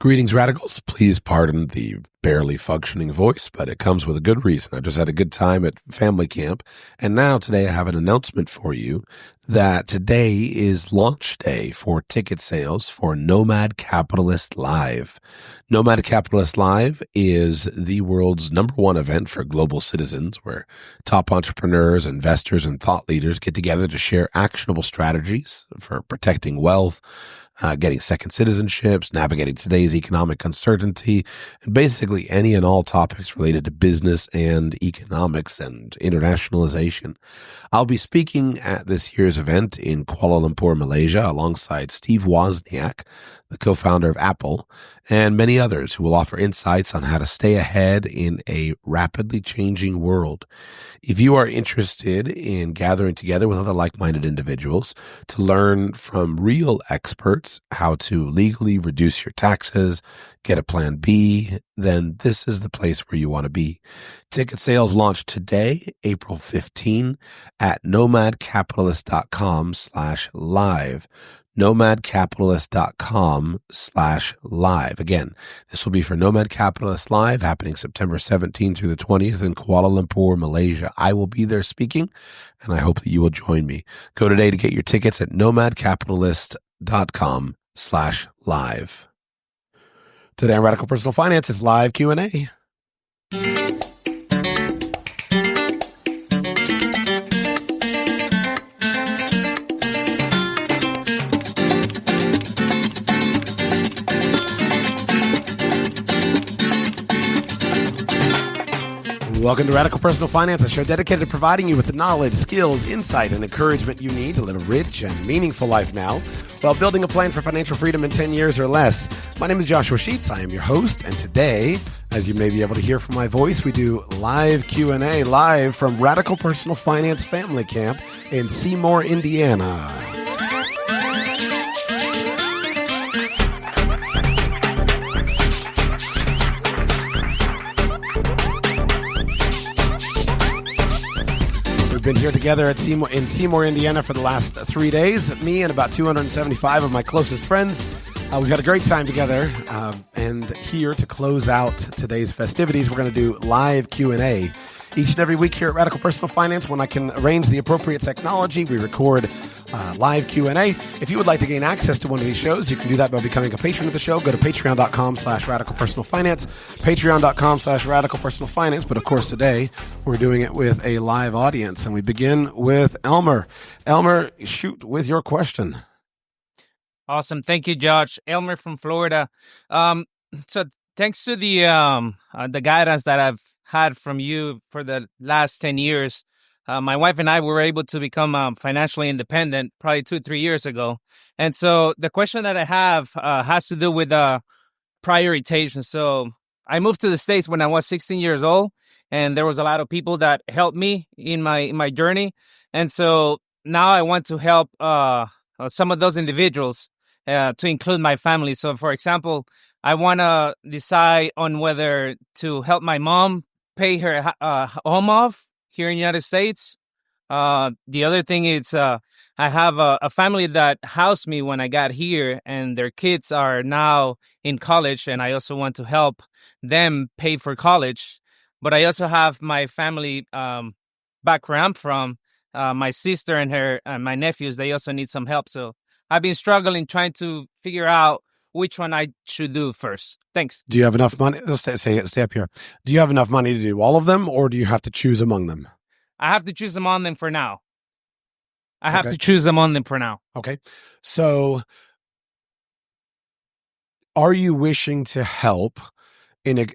Greetings, radicals. Please pardon the barely functioning voice, but it comes with a good reason. I just had a good time at family camp, and now today I have an announcement for you that today is launch day for ticket sales for Nomad Capitalist Live. Nomad Capitalist Live is the world's #1 event for global citizens, where top entrepreneurs, investors, and thought leaders get together to share actionable strategies for protecting wealth, getting second citizenships, navigating today's economic uncertainty, and basically any and all topics related to business and economics and internationalization. I'll be speaking at this year's event in Kuala Lumpur, Malaysia, alongside Steve Wozniak, the co-founder of Apple, and many others who will offer insights on how to stay ahead in a rapidly changing world. If you are interested in gathering together with other like-minded individuals to learn from real experts how to legally reduce your taxes, get a plan B, then this is the place where you want to be. Ticket sales launch today, April 15, at nomadcapitalist.com/live. nomadcapitalist.com/live. Again, this will be for Nomad Capitalist Live, happening September 17th through the 20th in Kuala Lumpur, Malaysia. I will be there speaking, and I hope that you will join me. Go today to get your tickets at nomadcapitalist.com/live. Today on Radical Personal Finance is live Q&A. Welcome to Radical Personal Finance, a show dedicated to providing you with the knowledge, skills, insight, and encouragement you need to live a rich and meaningful life now while building a plan for financial freedom in 10 years or less. My name is Joshua Sheets. I am your host, and today, as you may be able to hear from my voice, we do live Q&A live from Radical Personal Finance Family Camp in Seymour, Indiana. Been here together in Seymour, Indiana for the last 3 days. Me and about 275 of my closest friends. We've had a great time together. And here to close out today's festivities, we're going to do live Q&A. Each and every week here at Radical Personal Finance, when I can arrange the appropriate technology, we record live Q&A. If you would like to gain access to one of these shows, you can do that by becoming a patron of the show. Go to patreon.com/radicalpersonalfinance, patreon.com/radicalpersonalfinance. But of course, today we're doing it with a live audience, and we begin with Elmer. Elmer, shoot with your question. Awesome. Thank you, Josh. Elmer from Florida. So thanks to the guidance that I've had from you for the last 10 years, my wife and I were able to become financially independent probably 2-3 years ago. And so the question that I have has to do with prioritization. So I moved to the States when I was 16 years old, and there was a lot of people that helped me in my journey. And so now I want to help some of those individuals to include my family. So, for example, I want to decide on whether to help my mom pay her home off here in the United States. The other thing is I have a family that housed me when I got here, and their kids are now in college, and I also want to help them pay for college. But I also have my family back where I'm from, my sister and her and my nephews. They also need some help. So I've been struggling trying to figure out which one I should do first. Thanks. Do you have enough money? Let's stay up here. Do you have enough money to do all of them, or do you have to choose among them? I have to choose among them for now. Okay. So are you wishing to help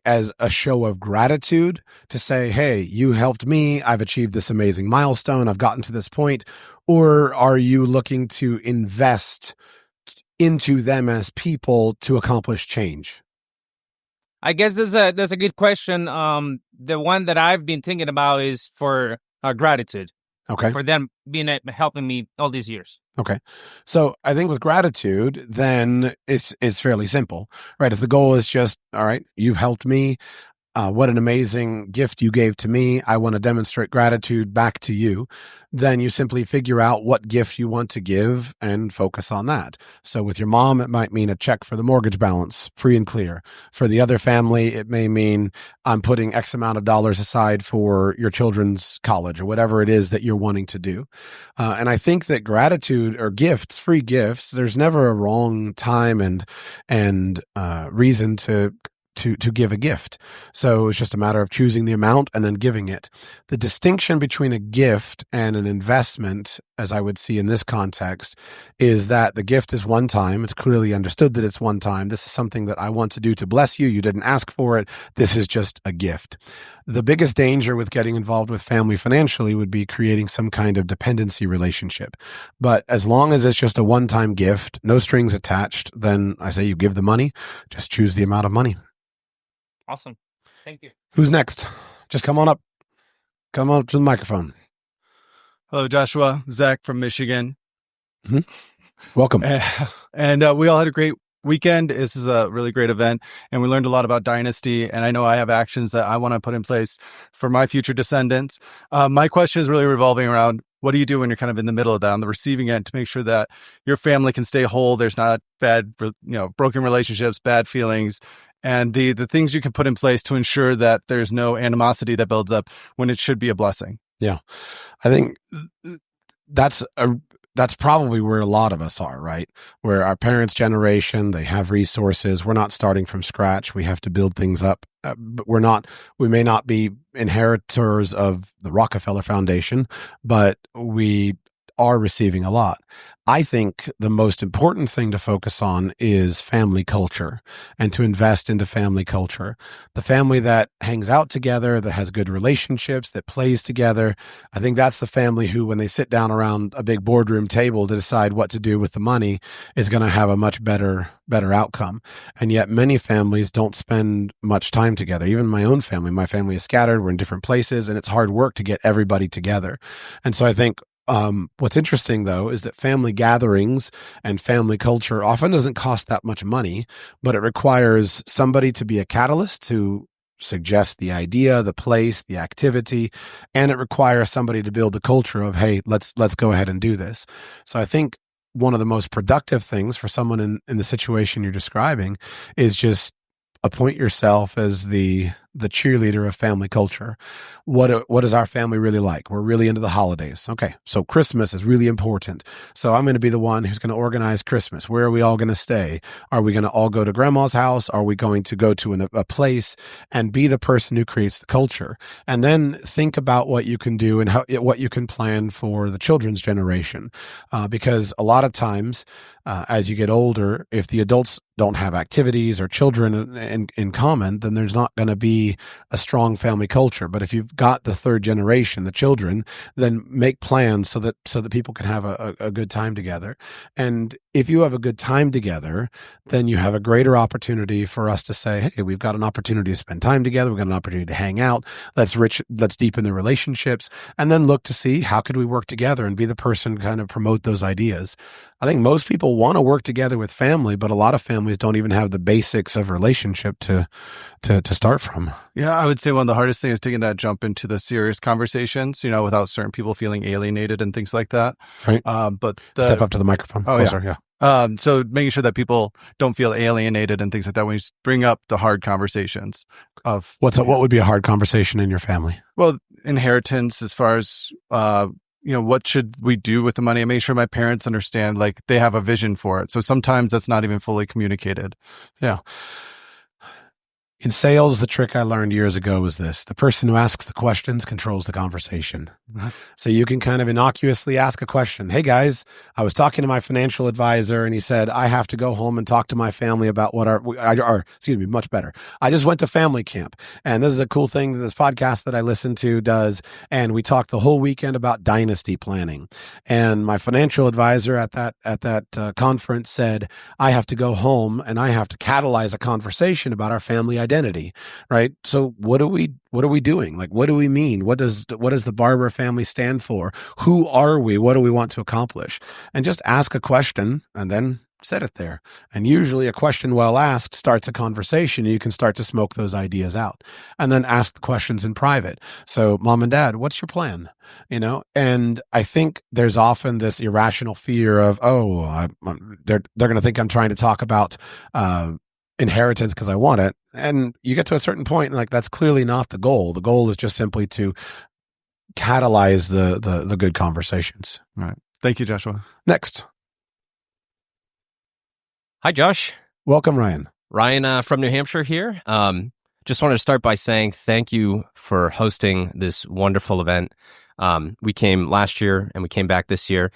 as a show of gratitude to say, hey, you helped me, I've achieved this amazing milestone, I've gotten to this point? Or are you looking to invest into them as people to accomplish change? I guess that's a good question. The one that I've been thinking about is for gratitude. Okay. For them helping me all these years. Okay. So I think with gratitude, then it's fairly simple, right? If the goal is just, all right, you've helped me, what an amazing gift you gave to me. I want to demonstrate gratitude back to you. Then you simply figure out what gift you want to give and focus on that. So with your mom, it might mean a check for the mortgage balance, free and clear. For the other family, it may mean I'm putting X amount of dollars aside for your children's college or whatever it is that you're wanting to do. And I think that gratitude or gifts, free gifts, there's never a wrong time and reason to give a gift. So it's just a matter of choosing the amount and then giving it. The distinction between a gift and an investment, as I would see in this context, is that the gift is one time. It's clearly understood that it's one time. This is something that I want to do to bless you. You didn't ask for it. This is just a gift. The biggest danger with getting involved with family financially would be creating some kind of dependency relationship. But as long as it's just a one-time gift, no strings attached, then I say you give the money, just choose the amount of money. Awesome. Thank you. Who's next? Just come on up. Come on up to the microphone. Hello, Joshua. Zach from Michigan. Mm-hmm. Welcome. And we all had a great weekend. This is a really great event, and we learned a lot about Dynasty, and I know I have actions that I want to put in place for my future descendants. My question is really revolving around, what do you do when you're kind of in the middle of that, on the receiving end, to make sure that your family can stay whole? There's not bad, broken relationships, bad feelings, and the things you can put in place to ensure that there's no animosity that builds up when it should be a blessing. Yeah. I think that's probably where a lot of us are, right? Where our parents' generation, they have resources. We're not starting from scratch. We have to build things up. But we may not be inheritors of the Rockefeller Foundation, but we are receiving a lot. I think the most important thing to focus on is family culture and to invest into family culture. The family that hangs out together, that has good relationships, that plays together. I think that's the family who, when they sit down around a big boardroom table to decide what to do with the money, is going to have a much better outcome. And yet many families don't spend much time together. Even my own family, my family is scattered. We're in different places, and it's hard work to get everybody together. And so I think what's interesting, though, is that family gatherings and family culture often doesn't cost that much money, but it requires somebody to be a catalyst to suggest the idea, the place, the activity, and it requires somebody to build the culture of, hey, let's go ahead and do this. So I think one of the most productive things for someone in the situation you're describing is just appoint yourself as the cheerleader of family culture. What is our family really like? We're really into the holidays. Okay, so Christmas is really important. So I'm going to be the one who's going to organize Christmas. Where are we all going to stay? Are we going to all go to grandma's house? Are we going to go to a place and be the person who creates the culture? And then think about what you can do and what you can plan for the children's generation. Because a lot of times, as you get older, if the adults don't have activities or children in common, then there's not going to be a strong family culture. But if you've got the third generation, the children, then make plans so that people can have a good time together. And if you have a good time together, then you have a greater opportunity for us to say, hey, we've got an opportunity to spend time together. We've got an opportunity to hang out. Let's deepen the relationships, and then look to see how could we work together and be the person to kind of promote those ideas. I think most people want to work together with family, but a lot of families don't even have the basics of relationship to start from. Yeah, I would say one of the hardest things is taking that jump into the serious conversations, without certain people feeling alienated and things like that. Right. Step up to the microphone. Oh, closer, yeah. So making sure that people don't feel alienated and things like that when you bring up the hard conversations of what would be a hard conversation in your family? Well, inheritance, as far as what should we do with the money? I make sure my parents understand, like, they have a vision for it. So sometimes that's not even fully communicated. Yeah. In sales, the trick I learned years ago was this: the person who asks the questions controls the conversation. Mm-hmm. So you can kind of innocuously ask a question. Hey guys, I was talking to my financial advisor and he said, I have to go home and talk to my family about much better. I just went to family camp, and this is a cool thing that this podcast that I listen to does. And we talked the whole weekend about dynasty planning. And my financial advisor at that conference said, I have to go home and I have to catalyze a conversation about our family identity, right? So what are we doing? Like, what do we mean? What does the Barber family stand for? Who are we? What do we want to accomplish? And just ask a question and then set it there. And usually a question well asked starts a conversation. You can start to smoke those ideas out and then ask the questions in private. So, Mom and Dad, what's your plan? And I think there's often this irrational fear of, they're going to think I'm trying to talk about inheritance because I want it. And you get to a certain point and like, that's clearly not the goal. The goal is just simply to catalyze the good conversations. All right. Thank you, Joshua. Next. Hi, Josh. Welcome, Ryan. Ryan from New Hampshire here. Just wanted to start by saying thank you for hosting this wonderful event. We came last year and we came back this year,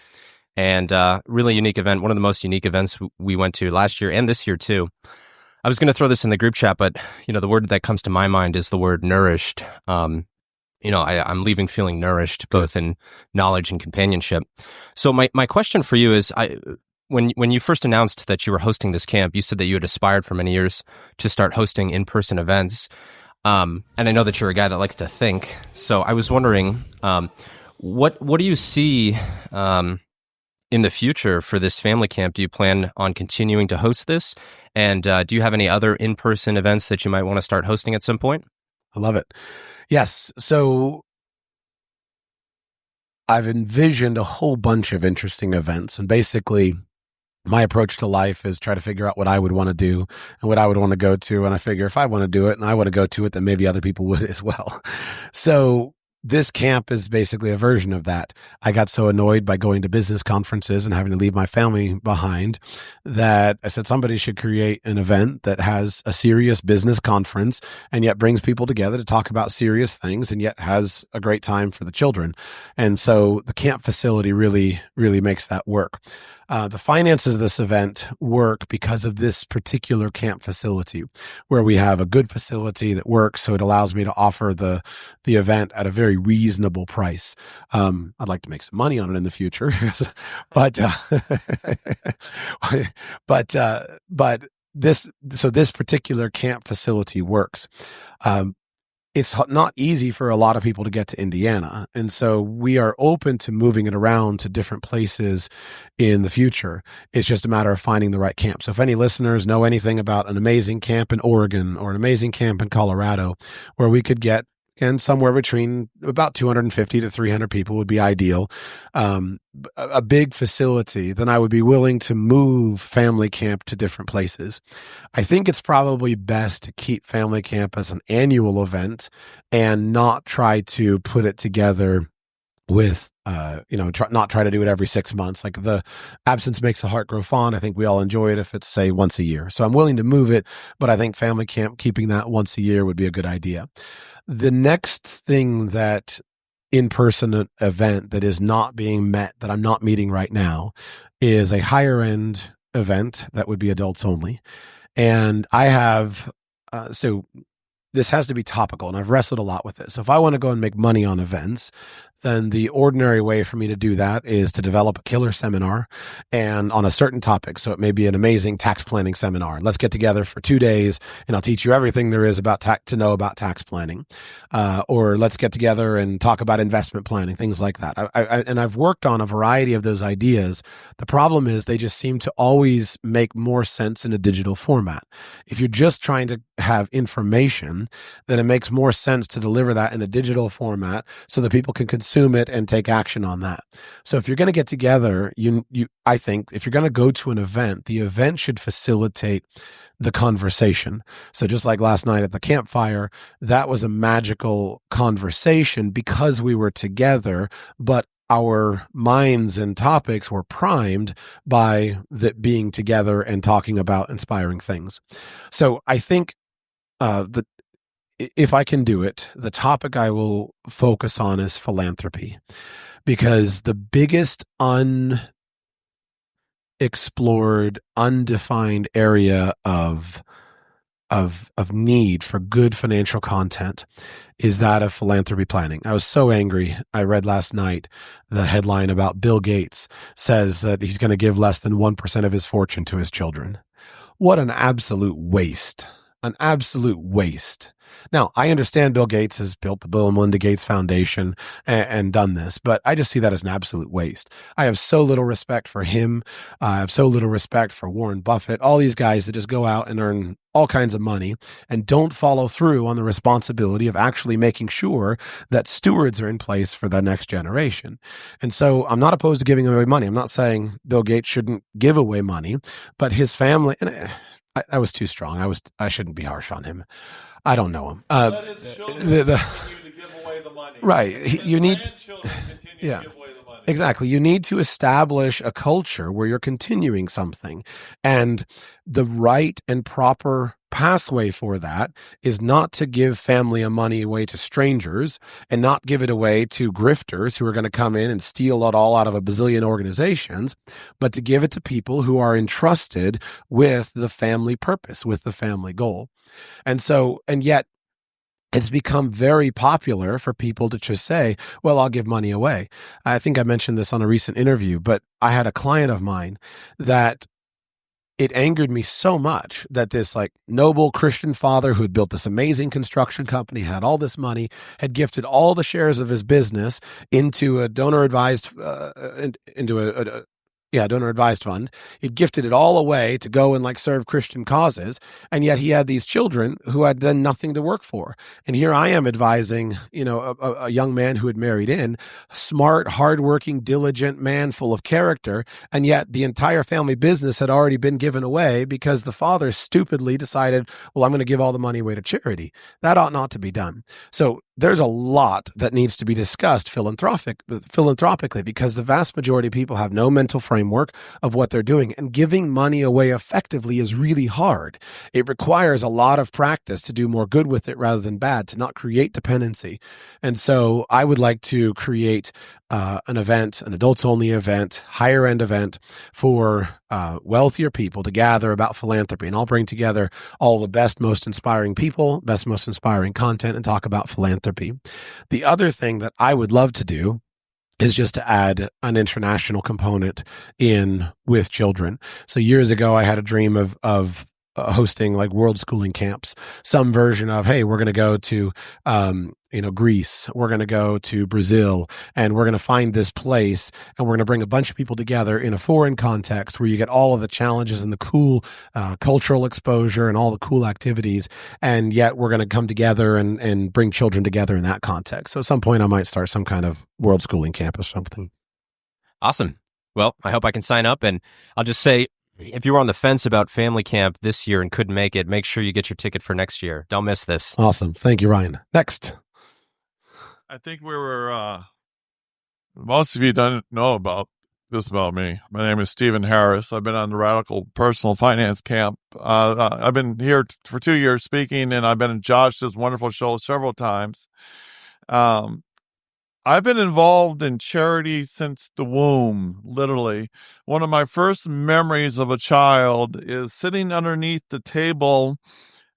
and really unique event. One of the most unique events we went to last year and this year too. I was going to throw this in the group chat, but the word that comes to my mind is the word nourished. I'm leaving feeling nourished, both in knowledge and companionship. So my question for you is, When you first announced that you were hosting this camp, you said that you had aspired for many years to start hosting in-person events. And I know that you're a guy that likes to think. So I was wondering, what do you see in the future for this family camp? Do you plan on continuing to host this? And do you have any other in-person events that you might want to start hosting at some point? I love it. Yes. So I've envisioned a whole bunch of interesting events, and basically my approach to life is try to figure out what I would want to do and what I would want to go to. And I figure if I want to do it and I want to go to it, then maybe other people would as well. So this camp is basically a version of that. I got so annoyed by going to business conferences and having to leave my family behind that I said somebody should create an event that has a serious business conference and yet brings people together to talk about serious things and yet has a great time for the children. And so the camp facility really, really makes that work. The finances of this event work because of this particular camp facility, where we have a good facility that works. So it allows me to offer the event at a very reasonable price. I'd like to make some money on it in the future, but this particular camp facility works. It's not easy for a lot of people to get to Indiana. And so we are open to moving it around to different places in the future. It's just a matter of finding the right camp. So if any listeners know anything about an amazing camp in Oregon or an amazing camp in Colorado where we could get, and somewhere between about 250 to 300 people would be ideal, a big facility, then I would be willing to move family camp to different places. I think it's probably best to keep family camp as an annual event and not try to put it together with, not try to do it every 6 months. Like the absence makes the heart grow fond. I think we all enjoy it if it's, say, once a year. So I'm willing to move it, but I think family camp, keeping that once a year would be a good idea. The next thing that in-person event that is not being met, that I'm not meeting right now, is a higher end event that would be adults only. And I have, so this has to be topical, and I've wrestled a lot with it. So if I want to go and make money on events, then the ordinary way for me to do that is to develop a killer seminar and on a certain topic. So it may be an amazing tax planning seminar. Let's get together for 2 days and I'll teach you everything there is about to know about tax planning. Or let's get together and talk about investment planning, things like that. And I've worked on a variety of those ideas. The problem is they just seem to always make more sense in a digital format. If you're just trying to have information, then it makes more sense to deliver that in a digital format so that people can consume it and take action on that. So if you're going to get together, I think if you're going to go to an event, the event should facilitate the conversation. So just like last night at the campfire, that was a magical conversation because we were together, but our minds and topics were primed by that being together and talking about inspiring things. So I think if I can do it, the topic I will focus on is philanthropy, because the biggest unexplored, undefined area of need for good financial content is that of philanthropy planning. I was so angry. I read last night the headline about Bill Gates says that he's going to give less than 1% of his fortune to his children. What an absolute waste an absolute waste. Now, I understand Bill Gates has built the Bill and Melinda Gates Foundation and done this, but I just see that as an absolute waste. I have so little respect for him. I have so little respect for Warren Buffett, all these guys that just go out and earn all kinds of money and don't follow through on the responsibility of actually making sure that stewards are in place for the next generation. And so I'm not opposed to giving away money. I'm not saying Bill Gates shouldn't give away money, but his family, and I was too strong. I shouldn't be harsh on him. I don't know him. Let his children continue to give away the money. Right. You need, grandchildren continue yeah. to give away the money. Exactly. You need to establish a culture where you're continuing something. And the right and proper pathway for that is not to give family money away to strangers and not give it away to grifters who are going to come in and steal it all out of a bazillion organizations, but to give it to people who are entrusted with the family purpose, with the family goal. And yet it's become very popular for people to just say, well, I'll give money away. I think I mentioned this on a recent interview, but I had a client of mine that it angered me so much that this like noble Christian father who had built this amazing construction company, had all this money, had gifted all the shares of his business into a donor advised fund. He'd gifted it all away to go and like serve Christian causes. And yet he had these children who had then nothing to work for. And here I am advising, a young man who had married in, smart, hardworking, diligent man full of character. And yet the entire family business had already been given away because the father stupidly decided, well, I'm going to give all the money away to charity. That ought not to be done. So there's a lot that needs to be discussed philanthropically because the vast majority of people have no mental framework of what they're doing. And giving money away effectively is really hard. It requires a lot of practice to do more good with it rather than bad, to not create dependency. And so I would like to create an event, an adults-only event, higher-end event for wealthier people to gather about philanthropy. And I'll bring together all the best, most inspiring people, best, most inspiring content, and talk about philanthropy. The other thing that I would love to do is just to add an international component in with children. So years ago, I had a dream of hosting like world schooling camps, some version of, hey, we're going to go to, Greece, we're going to go to Brazil, and we're going to find this place, and we're going to bring a bunch of people together in a foreign context where you get all of the challenges and the cool cultural exposure and all the cool activities, and yet we're going to come together and bring children together in that context. So at some point I might start some kind of world schooling camp or something. Awesome. Well, I hope I can sign up, and I'll just say, if you were on the fence about family camp this year and couldn't make it, make sure you get your ticket for next year. Don't miss this. Awesome. Thank you, Ryan. Next. I think we were, most of you don't know about this about me. My name is Stephen Harris. I've been on the Radical Personal Finance Camp. I've been here for 2 years speaking, and I've been in Josh's wonderful show several times. I've been involved in charity since the womb, literally. One of my first memories of a child is sitting underneath the table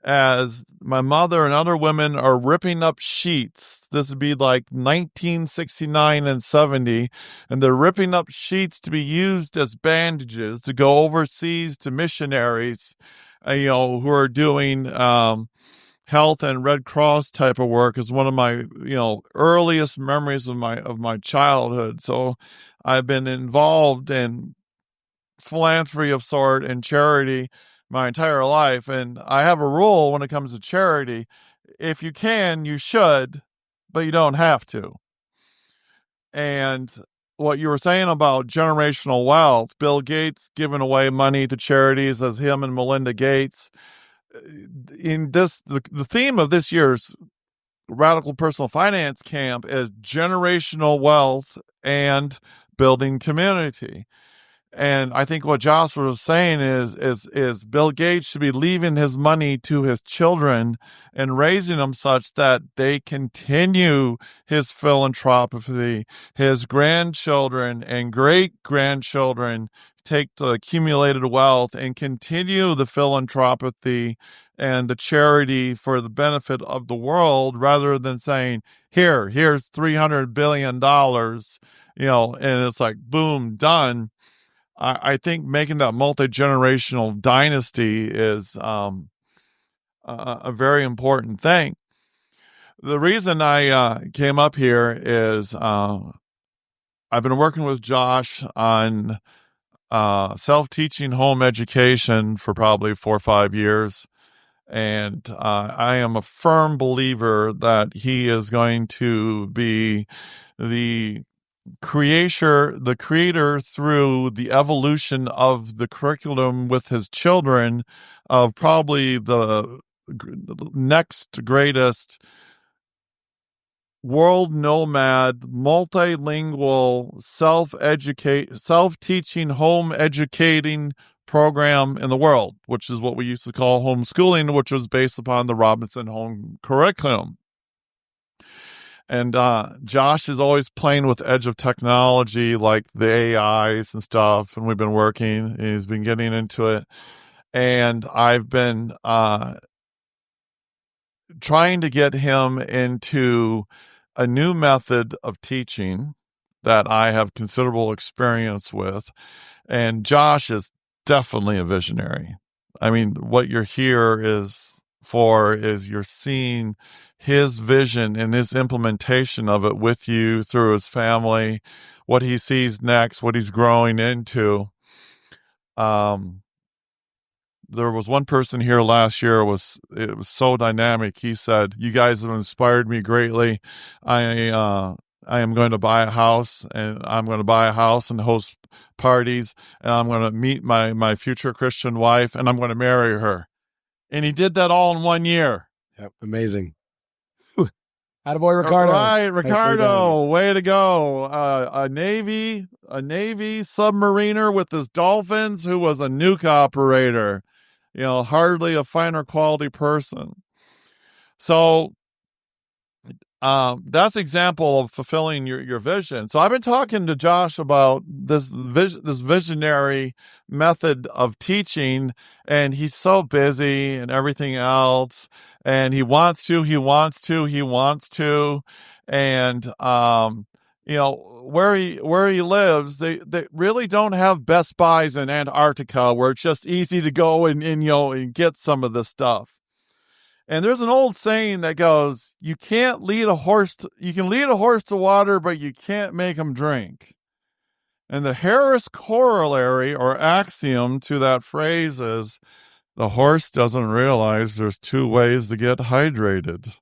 as my mother and other women are ripping up sheets. This would be like 1969 and 70, and they're ripping up sheets to be used as bandages to go overseas to missionaries, who are doing health and Red Cross type of work. Is one of my earliest memories of my childhood. So I've been involved in philanthropy of sort and charity my entire life, and I have a rule when it comes to charity: if you can, you should, but you don't have to. And what you were saying about generational wealth, Bill Gates giving away money to charities as him and Melinda Gates. In this, the theme of this year's Radical Personal Finance Camp is generational wealth and building community. And I think what Josh was saying is Bill Gates should be leaving his money to his children and raising them such that they continue his philanthropy. His grandchildren and great-grandchildren take the accumulated wealth and continue the philanthropy and the charity for the benefit of the world, rather than saying, here's $300 billion, and it's like, boom, done. I think making that multi-generational dynasty is a very important thing. The reason I came up here is I've been working with Josh on self-teaching home education for probably 4 or 5 years. And I am a firm believer that he is going to be the creator through the evolution of the curriculum with his children of probably the next greatest world nomad, multilingual, self-teaching, home educating program in the world, which is what we used to call homeschooling, which was based upon the Robinson home curriculum. And Josh is always playing with the edge of technology, like the AIs and stuff, and we've been working, and he's been getting into it. And I've been trying to get him into a new method of teaching that I have considerable experience with. And Josh is definitely a visionary. I mean, what you're here is you're seeing his vision and his implementation of it with you through his family, what he sees next, what he's growing into. There was one person here last year, it was so dynamic. He said, "You guys have inspired me greatly. I am going to buy a house, and I'm going to buy a house and host parties, and I'm going to meet my future Christian wife, and I'm going to marry her." And he did that all in 1 year. Yep, amazing. Attaboy, Ricardo. All right, Ricardo, way to go. A Navy submariner with his dolphins who was a nuke operator. Hardly a finer quality person. So that's an example of fulfilling your vision. So I've been talking to Josh about this visionary method of teaching, and he's so busy and everything else, and he wants to, and where he lives, they really don't have Best Buys in Antarctica where it's just easy to go and get some of this stuff. And there's an old saying that goes, you can lead a horse to water, but you can't make him drink. And the Harris corollary or axiom to that phrase is, the horse doesn't realize there's 2 ways to get hydrated.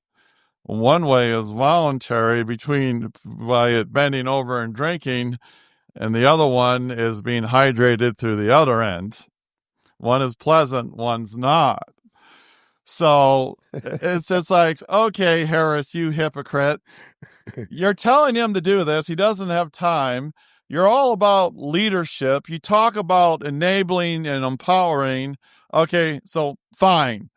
One way is voluntary by it bending over and drinking, and the other one is being hydrated through the other end. One is pleasant, one's not. So it's just like, okay, Harris, you hypocrite. You're telling him to do this. He doesn't have time. You're all about leadership. You talk about enabling and empowering. Okay, so fine.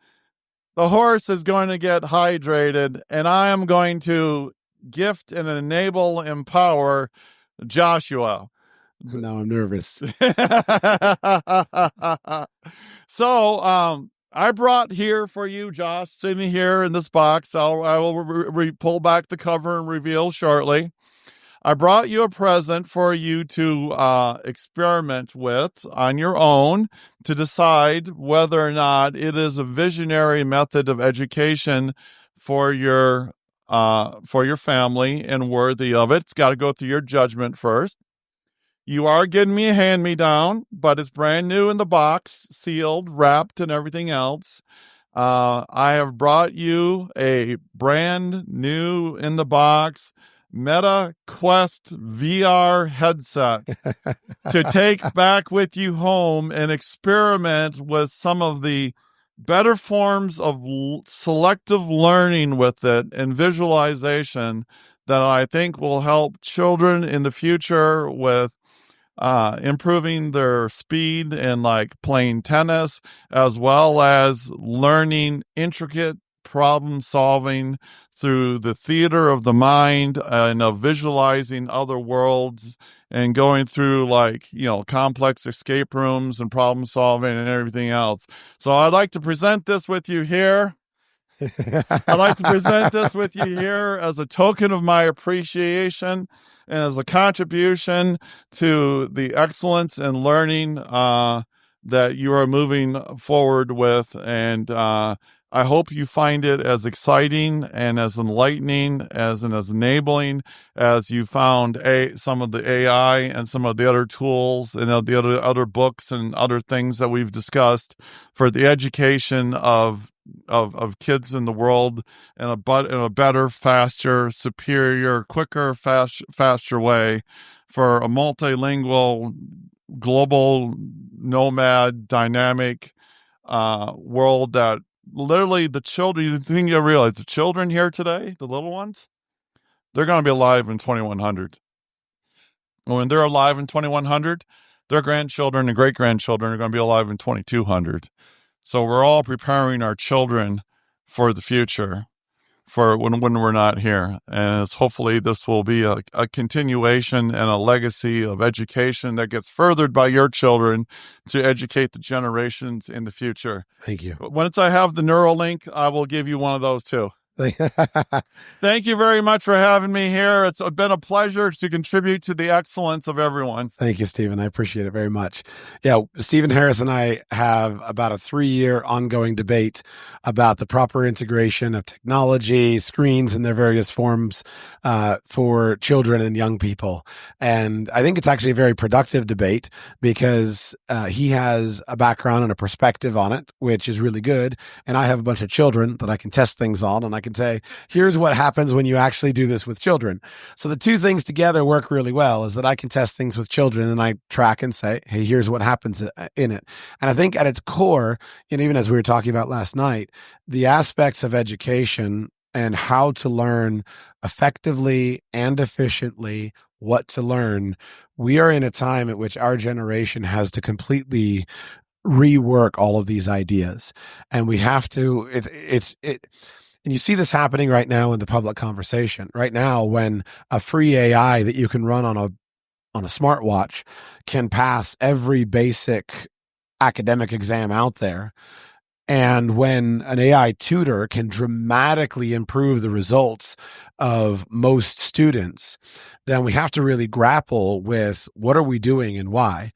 The horse is going to get hydrated, and I am going to gift and enable, empower Joshua. Now I'm nervous. So, I brought here for you, Josh, sitting here in this box. I will pull back the cover and reveal shortly. I brought you a present for you to experiment with on your own to decide whether or not it is a visionary method of education for your family and worthy of it. It's got to go through your judgment first. You are getting me a hand-me-down, but it's brand new in the box, sealed, wrapped, and everything else. I have brought you a brand new in the box Meta Quest VR headset to take back with you home and experiment with some of the better forms of selective learning with it and visualization that I think will help children in the future with improving their speed in like playing tennis, as well as learning intricate problem solving through the theater of the mind and of visualizing other worlds and going through complex escape rooms and problem solving and everything else. So I'd like to present this with you here. I'd like to present this with you here as a token of my appreciation and as a contribution to the excellence in learning that you are moving forward with. And I hope you find it as exciting and as enlightening as enabling as you found some of the AI and some of the other tools and the other books and other things that we've discussed for the education of kids in the world in a better, faster, superior, quicker, faster way for a multilingual, global, nomad, dynamic world that literally the children, the thing you realize, the children here today, the little ones, they're going to be alive in 2100. When they're alive in 2100, their grandchildren and great-grandchildren are going to be alive in 2200. So we're all preparing our children for the future, for when we're not here. And hopefully this will be a continuation and a legacy of education that gets furthered by your children to educate the generations in the future. Thank you. Once I have the Neuralink, I will give you one of those too. Thank you very much for having me here. It's been a pleasure to contribute to the excellence of everyone. Thank you, Stephen. I appreciate it very much. Yeah, Stephen Harris and I have about a 3-year ongoing debate about the proper integration of technology, screens in their various forms for children and young people. And I think it's actually a very productive debate because he has a background and a perspective on it, which is really good. And I have a bunch of children that I can test things on, and I can say, here's what happens when you actually do this with children. So the two things together work really well, is that I can test things with children and I track and say, hey, here's what happens in it. And I think at its core, even as we were talking about last night, the aspects of education and how to learn effectively and efficiently what to learn, we are in a time at which our generation has to completely rework all of these ideas. And we have to, and you see this happening right now in the public conversation. Right now, when a free AI that you can run on a smartwatch can pass every basic academic exam out there, and when an AI tutor can dramatically improve the results of most students, then we have to really grapple with what are we doing and why.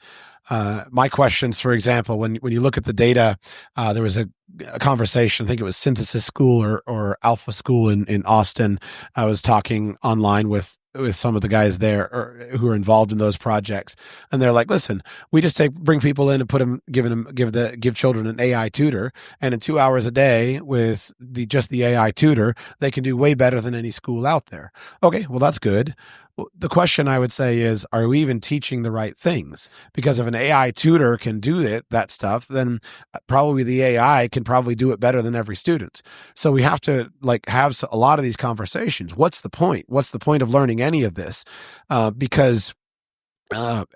My questions, for example, when you look at the data, there was a conversation, I think it was Synthesis School or Alpha School in Austin. I was talking online with some of the guys there who are involved in those projects. And they're like, listen, we just bring people in and give children an AI tutor. And in 2 hours a day with just the AI tutor, they can do way better than any school out there. Okay, well, that's good. The question I would say is, are we even teaching the right things? Because if an AI tutor can do that stuff, then probably the AI can probably do it better than every student. So we have to have a lot of these conversations. What's the point? What's the point of learning any of this? Because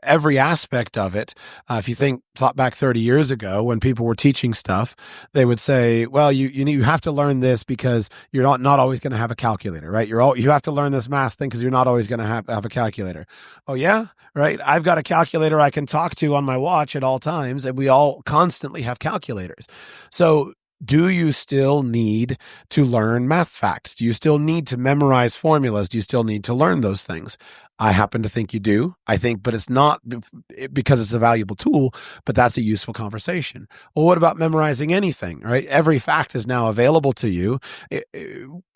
every aspect of it, if you thought back 30 years ago when people were teaching stuff, they would say, well, you have to learn this because you're not always going to have a calculator, right? You have to learn this math thing because you're not always going to have a calculator. Oh yeah, right. I've got a calculator I can talk to on my watch at all times, and we all constantly have calculators. So do you still need to learn math facts? Do you still need to memorize formulas? Do you still need to learn those things? I happen to think you do. But it's not because it's a valuable tool, but that's a useful conversation. Well, what about memorizing anything, right? Every fact is now available to you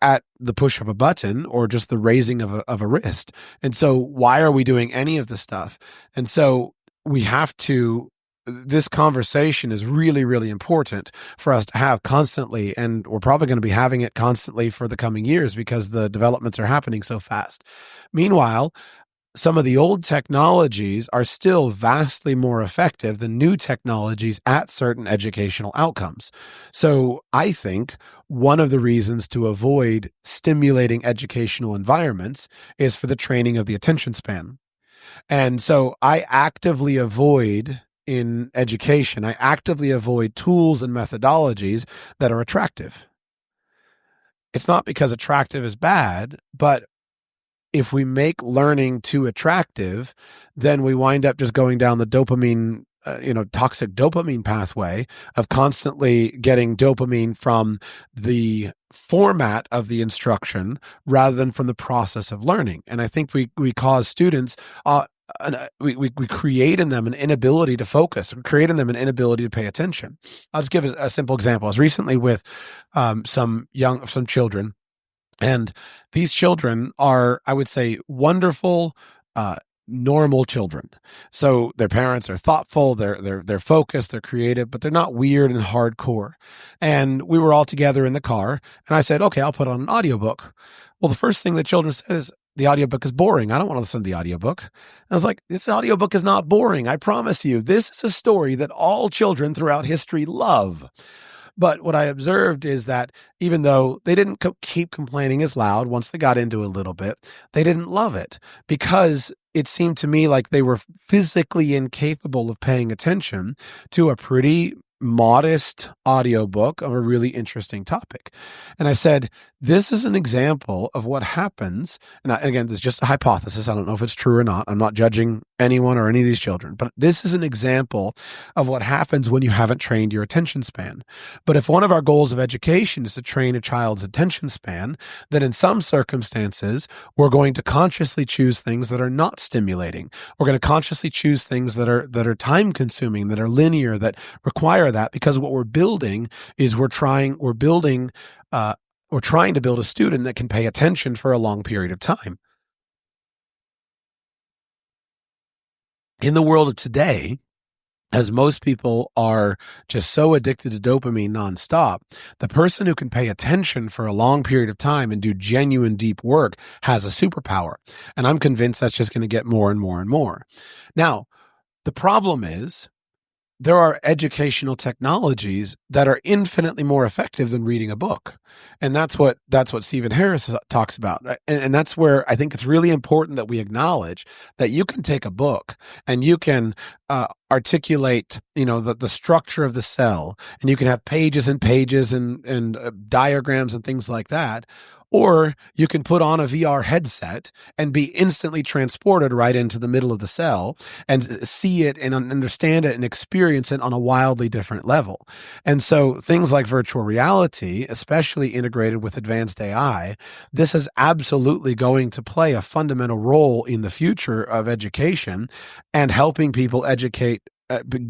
at the push of a button or just the raising of a wrist. And so why are we doing any of this stuff? And so we have to, this conversation is really, really important for us to have constantly, and we're probably going to be having it constantly for the coming years because the developments are happening so fast. Meanwhile, some of the old technologies are still vastly more effective than new technologies at certain educational outcomes. So I think one of the reasons to avoid stimulating educational environments is for the training of the attention span. And so I actively avoid in education, I actively avoid tools and methodologies that are attractive. It's not because attractive is bad, but if we make learning too attractive, then we wind up just going down the dopamine, toxic dopamine pathway of constantly getting dopamine from the format of the instruction rather than from the process of learning. And I think we cause students, we create in them an inability to focus. We create in them an inability to pay attention. I'll just give a simple example. I was recently with some children, and these children are, I would say, wonderful, normal children. So their parents are thoughtful, they're focused, they're creative, but they're not weird and hardcore. And we were all together in the car, and I said, okay, I'll put on an audiobook. Well, the first thing the children said is, the audiobook is boring. I don't want to listen to the audiobook. I was like, this audiobook is not boring. I promise you, this is a story that all children throughout history love. But what I observed is that even though they didn't keep complaining as loud once they got into a little bit, they didn't love it because it seemed to me like they were physically incapable of paying attention to a pretty modest audiobook of a really interesting topic. And I said, this is an example of what happens. And again, this is just a hypothesis. I don't know if it's true or not. I'm not judging anyone or any of these children, but this is an example of what happens when you haven't trained your attention span. But if one of our goals of education is to train a child's attention span, then in some circumstances, we're going to consciously choose things that are not stimulating. We're going to consciously choose things that are time consuming, that are linear, that require that, because what we're building is we're trying to build a student that can pay attention for a long period of time. In the world of today, as most people are just so addicted to dopamine nonstop, the person who can pay attention for a long period of time and do genuine deep work has a superpower. And I'm convinced that's just going to get more and more and more. Now, the problem is, there are educational technologies that are infinitely more effective than reading a book. And that's what Stephen Harris talks about. And that's where I think it's really important that we acknowledge that you can take a book and you can articulate, the structure of the cell, and you can have pages and pages and diagrams and things like that. Or you can put on a VR headset and be instantly transported right into the middle of the cell and see it and understand it and experience it on a wildly different level. And so things like virtual reality, especially integrated with advanced AI, this is absolutely going to play a fundamental role in the future of education and helping people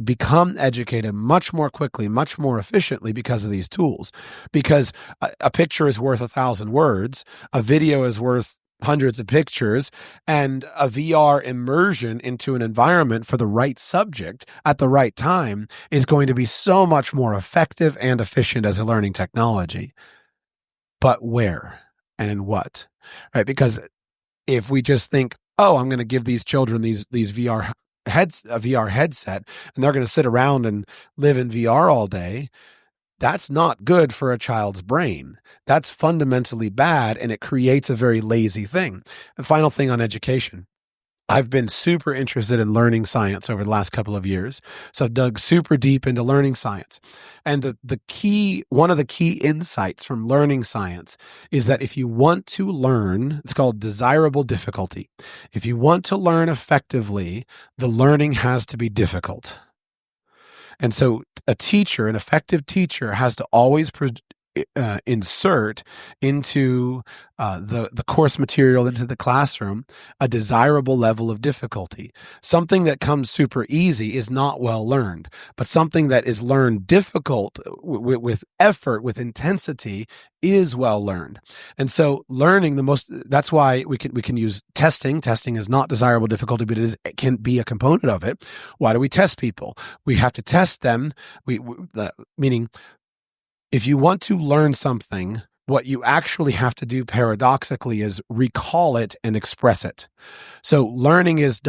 become educated much more quickly, much more efficiently because of these tools. Because a picture is worth 1,000 words, a video is worth hundreds of pictures, and a VR immersion into an environment for the right subject at the right time is going to be so much more effective and efficient as a learning technology. But where and in what? Right? Because if we just think, oh, I'm going to give these children these VR a VR headset, and they're going to sit around and live in VR all day, that's not good for a child's brain. That's fundamentally bad, and it creates a very lazy thing. The final thing on education. I've been super interested in learning science over the last couple of years. So I've dug super deep into learning science. And one of the key insights from learning science is that if you want to learn, it's called desirable difficulty. If you want to learn effectively, the learning has to be difficult. And so an effective teacher has to always insert into the course material, into the classroom, a desirable level of difficulty. Something that comes super easy is not well learned, but something that is learned difficult with effort, with intensity, is well learned. And so learning that's why we can use testing. Testing is not desirable difficulty, but it can be a component of it. Why do we test people? We have to test them. Meaning, if you want to learn something, what you actually have to do paradoxically is recall it and express it. So learning is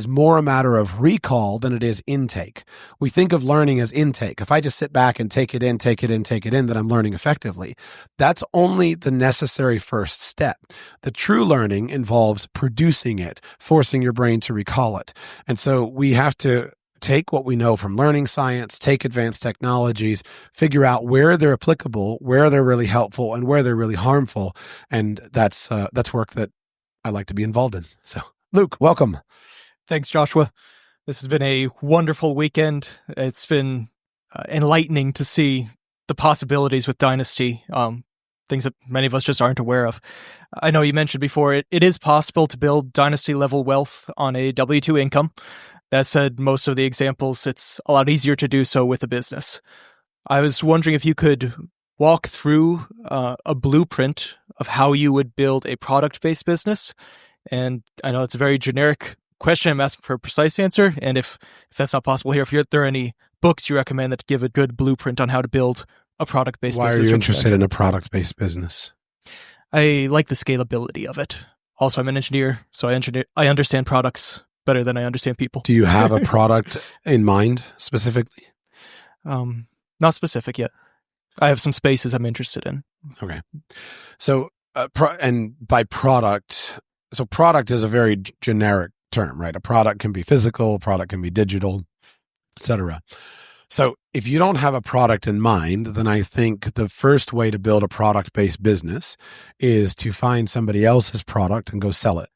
more a matter of recall than it is intake. We think of learning as intake. If I just sit back and take it in, then I'm learning effectively. That's only the necessary first step. The true learning involves producing it, forcing your brain to recall it. And so we have to take what we know from learning science, take advanced technologies, figure out where they're applicable, where they're really helpful, and where they're really harmful. And that's work that I like to be involved in. So, Luke, welcome. Thanks, Joshua. This has been a wonderful weekend. It's been enlightening to see the possibilities with Dynasty. things that many of us just aren't aware of. I know you mentioned before, it is possible to build dynasty-level wealth on a W-2 income. That said, most of the examples, it's a lot easier to do so with a business. I was wondering if you could walk through a blueprint of how you would build a product-based business. And I know it's a very generic question. I'm asking for a precise answer. And if that's not possible here, if there are any books you recommend that give a good blueprint on how to build a product-based business. Why are you interested in a product-based business? I like the scalability of it. Also, I'm an engineer, so I understand products better than I understand people. Do you have a product in mind specifically? Not specific yet. I have some spaces I'm interested in. Okay. So, and by product, so product is a very generic term, right? A product can be physical, a product can be digital, etc. So if you don't have a product in mind, then I think the first way to build a product-based business is to find somebody else's product and go sell it.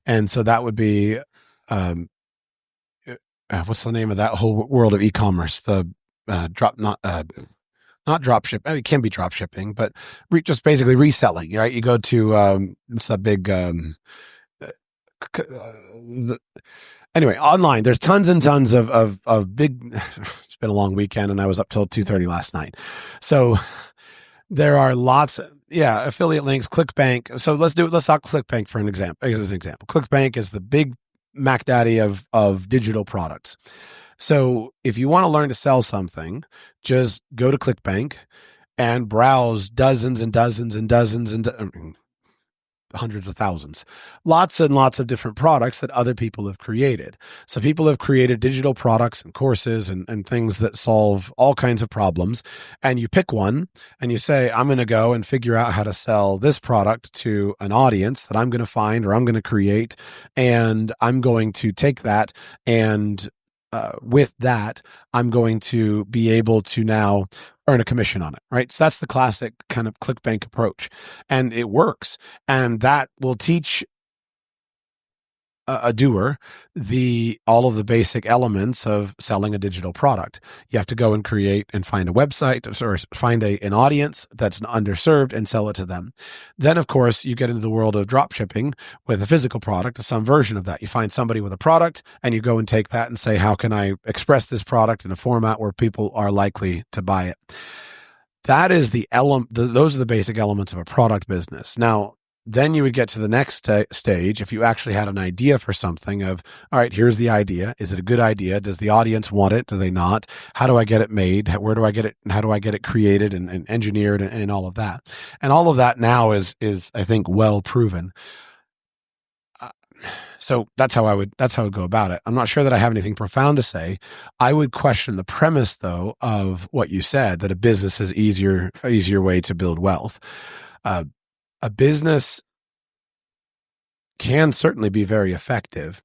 And so that would be, what's the name of that whole world of e-commerce? The not drop ship. I mean, it can be drop shipping, but just basically reselling, right? You go to, it's a big, anyway, online, there's tons and tons of big, it's been a long weekend and I was up till 2:30 last night. So there are lots of, affiliate links, ClickBank. So let's talk ClickBank for an example. As an example, ClickBank is the big Mac Daddy of digital products. So if you want to learn to sell something, just go to ClickBank and browse dozens and dozens and dozens and hundreds of thousands, lots and lots of different products that other people have created. So people have created digital products and courses and things that solve all kinds of problems. And you pick one and you say, I'm going to go and figure out how to sell this product to an audience that I'm going to find or I'm going to create. And I'm going to take that and with that, I'm going to be able to now earn a commission on it, right? So that's the classic kind of ClickBank approach, and it works. And that will teach a doer all of the basic elements of selling a digital product. You have to go and create and find a website or find an audience that's underserved and sell it to them. Then, of course, you get into the world of drop shipping with a physical product, some version of that. You find somebody with a product and you go and take that and say, how can I express this product in a format where people are likely to buy it? That is those are the basic elements of a product business. Now, then you would get to the next stage if you actually had an idea for something of, all right, here's the idea. Is it a good idea? Does the audience want it? Do they not? How do I get it made? Where do I get it? How do I get it created and engineered and all of that? And all of that now is I think, well proven. So that's how I would go about it. I'm not sure that I have anything profound to say. I would question the premise, though, of what you said, that a business is easier way to build wealth. A business can certainly be very effective,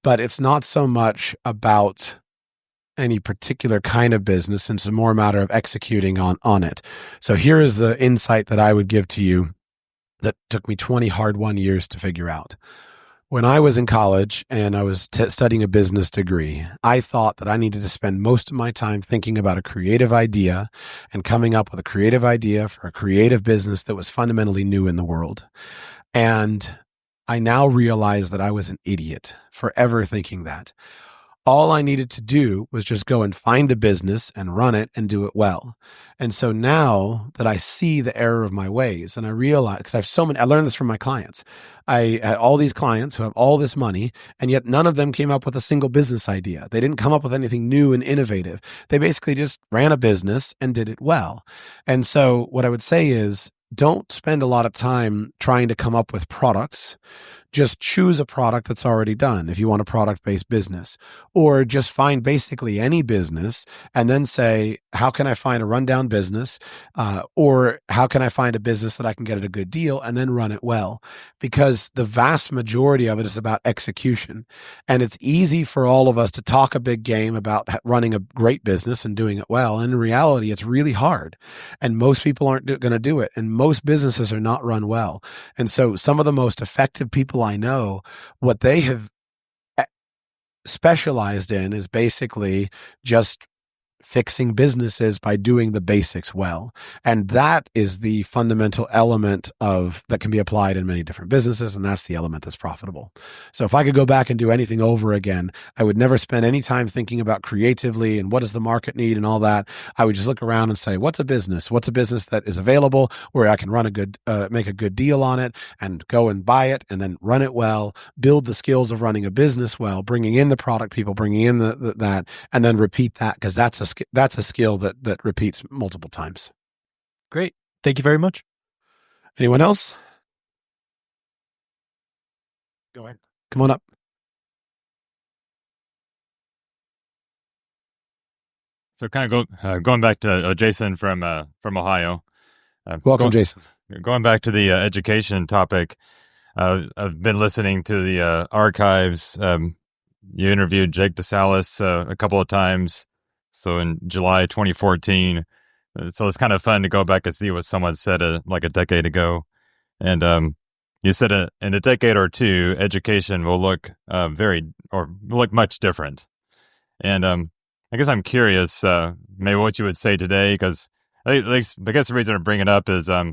but it's not so much about any particular kind of business. It's more a matter of executing on it. So here is the insight that I would give to you that took me 20 hard-won years to figure out. When I was in college and I was studying a business degree, I thought that I needed to spend most of my time thinking about a creative idea and coming up with a creative idea for a creative business that was fundamentally new in the world. And I now realize that I was an idiot for ever thinking that. All I needed to do was just go and find a business and run it and do it well. And so now that I see the error of my ways and I realize, because I learned this from my clients. I had all these clients who have all this money, and yet none of them came up with a single business idea. They didn't come up with anything new and innovative. They basically just ran a business and did it well. And so what I would say is, don't spend a lot of time trying to come up with products. Just choose a product that's already done if you want a product-based business, or just find basically any business and then say, how can I find a rundown business? Or how can I find a business that I can get at a good deal and then run it well? Because the vast majority of it is about execution. And it's easy for all of us to talk a big game about running a great business and doing it well. And in reality, it's really hard. And most people aren't going to do it. And most businesses are not run well. And so some of the most effective people I know, what they have specialized in is basically just fixing businesses by doing the basics well. And that is the fundamental element of that can be applied in many different businesses. And that's the element that's profitable. So if I could go back and do anything over again, I would never spend any time thinking about creatively and what does the market need and all that. I would just look around and say, what's a business? What's a business that is available where I can run make a good deal on it and go and buy it and then run it well, build the skills of running a business well, bringing in the product people, bringing in that, and then repeat that, because that's a skill that repeats multiple times. Great. Thank you very much. Anyone else? Go ahead. Come on up. So kind of going back to Jason from Ohio. Welcome, Jason. Going back to the education topic, I've been listening to the archives. You interviewed Jake DeSalis a couple of times. So in July 2014, so it's kind of fun to go back and see what someone said like a decade ago. And you said in a decade or two, education will look much different. And I guess I'm curious, maybe what you would say today, because at least I guess the reason I bring it up is at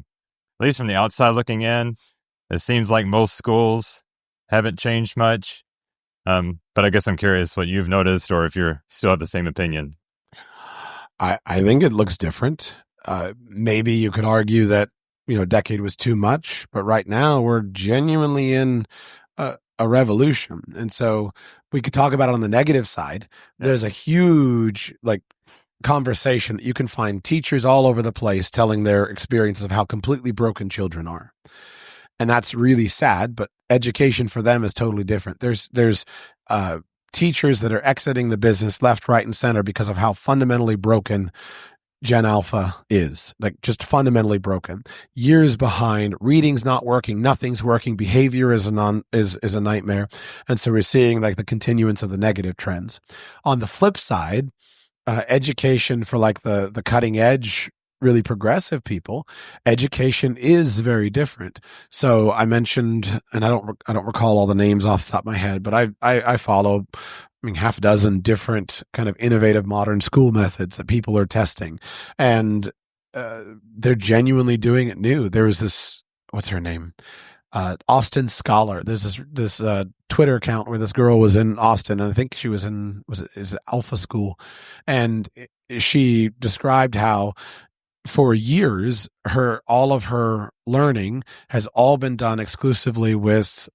least from the outside looking in, it seems like most schools haven't changed much. But I guess I'm curious what you've noticed, or if you still have the same opinion. I think it looks different. Maybe you could argue that, a decade was too much, but right now we're genuinely in a revolution. And so we could talk about it on the negative side. Yeah. There's a huge conversation that you can find teachers all over the place telling their experiences of how completely broken children are. And that's really sad, but education for them is totally different. There's teachers that are exiting the business left, right, and center because of how fundamentally broken Gen Alpha is, just fundamentally broken. Years behind, reading's not working, nothing's working, behavior is a nightmare. And so we're seeing the continuance of the negative trends. On the flip side, education for the cutting edge, really progressive people, education is very different. So I mentioned, and I don't recall all the names off the top of my head, but I follow half a dozen different kind of innovative modern school methods that people are testing, and they're genuinely doing it new. There was this, what's her name? Austin Scholar. There's this Twitter account where this girl was in Austin, and I think she was in, is it Alpha School, and she described how for years all of her learning has all been done exclusively with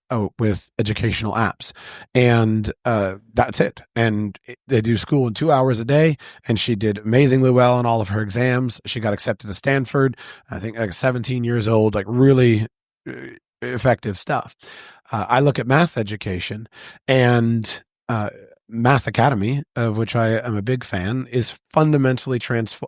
educational apps, and that's it. And they do school in 2 hours a day, and she did amazingly well on all of her exams. She got accepted to Stanford, I think 17 years old, really effective stuff. I look at math education, and Math Academy, of which I am a big fan, is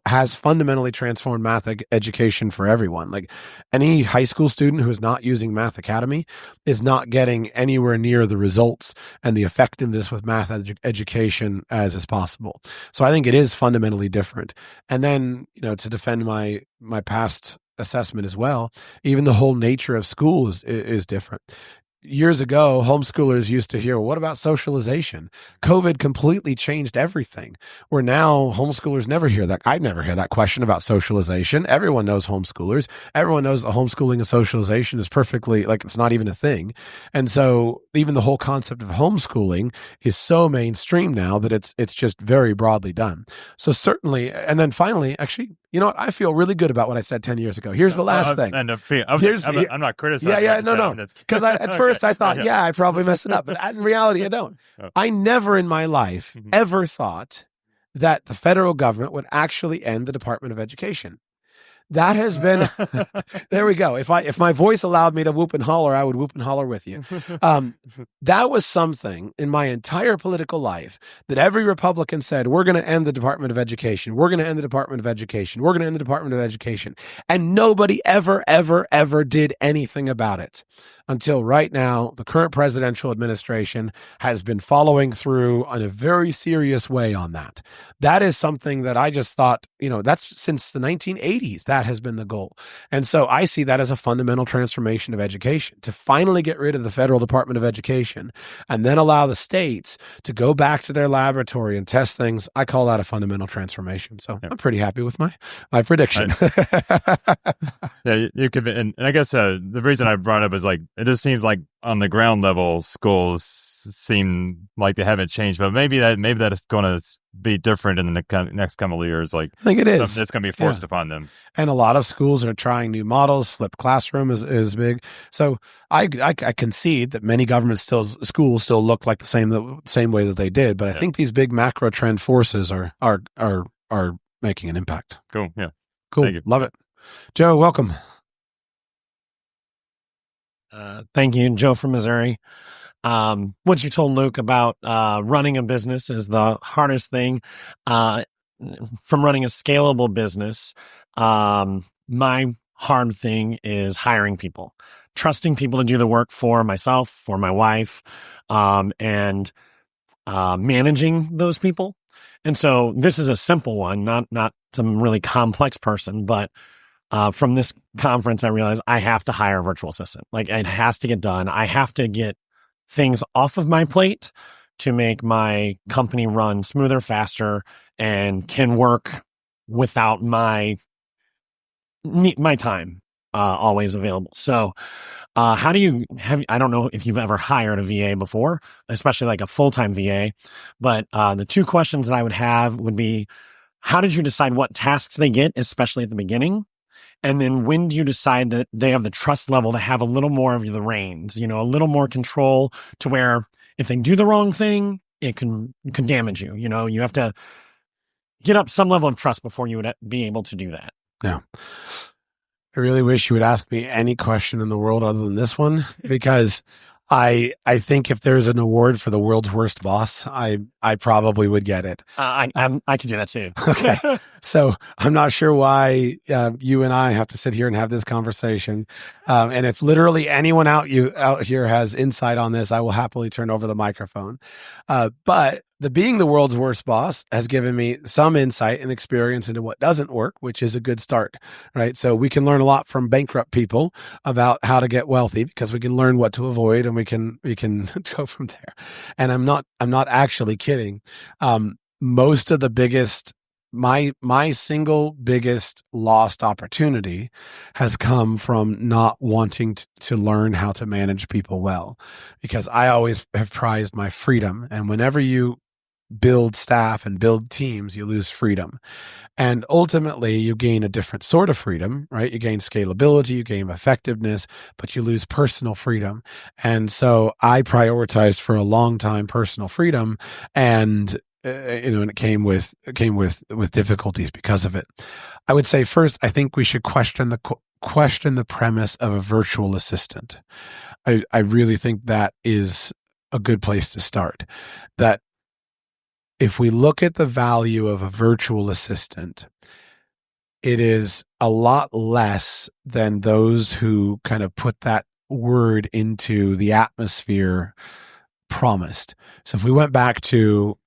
has fundamentally transformed math education for everyone. Any high school student who is not using Math Academy is not getting anywhere near the results and the effectiveness with math education as is possible. So I think it is fundamentally different. And then, to defend my past assessment as well, even the whole nature of school is different. Years ago, homeschoolers used to hear, what about socialization? COVID completely changed everything. Where now homeschoolers never hear that. I never hear that question about socialization. Everyone knows homeschoolers. Everyone knows that homeschooling and socialization is perfectly, it's not even a thing. And so even the whole concept of homeschooling is so mainstream now that it's just very broadly done. So certainly, and then finally, actually, you know what? I feel really good about what I said 10 years ago. Here's the last thing. I'm not criticizing. Yeah, no. Because at first I thought, I probably messed it up. But in reality, I don't. I never in my life ever thought that the federal government would actually end the Department of Education. That has been, there we go. If my voice allowed me to whoop and holler, I would whoop and holler with you. That was something in my entire political life that every Republican said, we're going to end the Department of Education. We're going to end the Department of Education. We're going to end the Department of Education. And nobody ever, ever, ever did anything about it until right now, the current presidential administration has been following through in a very serious way on that. That is something that I just thought, that's since the 1980s, that has been the goal. And so I see that as a fundamental transformation of education, to finally get rid of the federal Department of Education and then allow the states to go back to their laboratory and test things. I call that a fundamental transformation. So I'm pretty happy with my prediction. Yeah, you could, and I guess the reason I brought up is like, it just seems like on the ground level, schools seem like they haven't changed, but maybe that is going to be different in the next couple of years. Like, I think it is. It's going to be forced upon them. And a lot of schools are trying new models. Flipped classroom is big. So I concede that many government schools still look like the same way that they did. But I think these big macro trend forces are making an impact. Cool. Yeah. Cool. Thank you. Love it. Joe, welcome. Thank you, Joe from Missouri. What you told Luke about running a business is the hardest thing. From running a scalable business, my hard thing is hiring people, trusting people to do the work for myself, for my wife, and managing those people. And so this is a simple one, not some really complex person, but from this conference, I realized I have to hire a virtual assistant. Like, it has to get done. I have to get things off of my plate to make my company run smoother, faster, and can work without my time always available. So how do you I don't know if you've ever hired a VA before, especially like a full-time VA, but the two questions that I would have would be, how did you decide what tasks they get, especially at the beginning? And then when do you decide that they have the trust level to have a little more of the reins, a little more control, to where if they do the wrong thing, it can damage you. You have to get up some level of trust before you would be able to do that. Yeah. I really wish you would ask me any question in the world other than this one, because I think if there's an award for the world's worst boss, I probably would get it. I could do that too. Okay. So I'm not sure why you and I have to sit here and have this conversation. And if literally anyone out here has insight on this, I will happily turn over the microphone. But being the world's worst boss has given me some insight and experience into what doesn't work, which is a good start, right? So we can learn a lot from bankrupt people about how to get wealthy, because we can learn what to avoid, and we can go from there. And I'm not actually kidding. Most of the biggest, my single biggest lost opportunity has come from not wanting to learn how to manage people well, because I always have prized my freedom. And whenever you build staff and build teams, you lose freedom. And ultimately, you gain a different sort of freedom, right? You gain scalability, you gain effectiveness, but you lose personal freedom. And so I prioritized for a long time personal freedom, and and it came with difficulties because of it. I would say first, I think we should question the premise of a virtual assistant. I really think that is a good place to start. That if we look at the value of a virtual assistant, it is a lot less than those who kind of put that word into the atmosphere promised. So if we went back to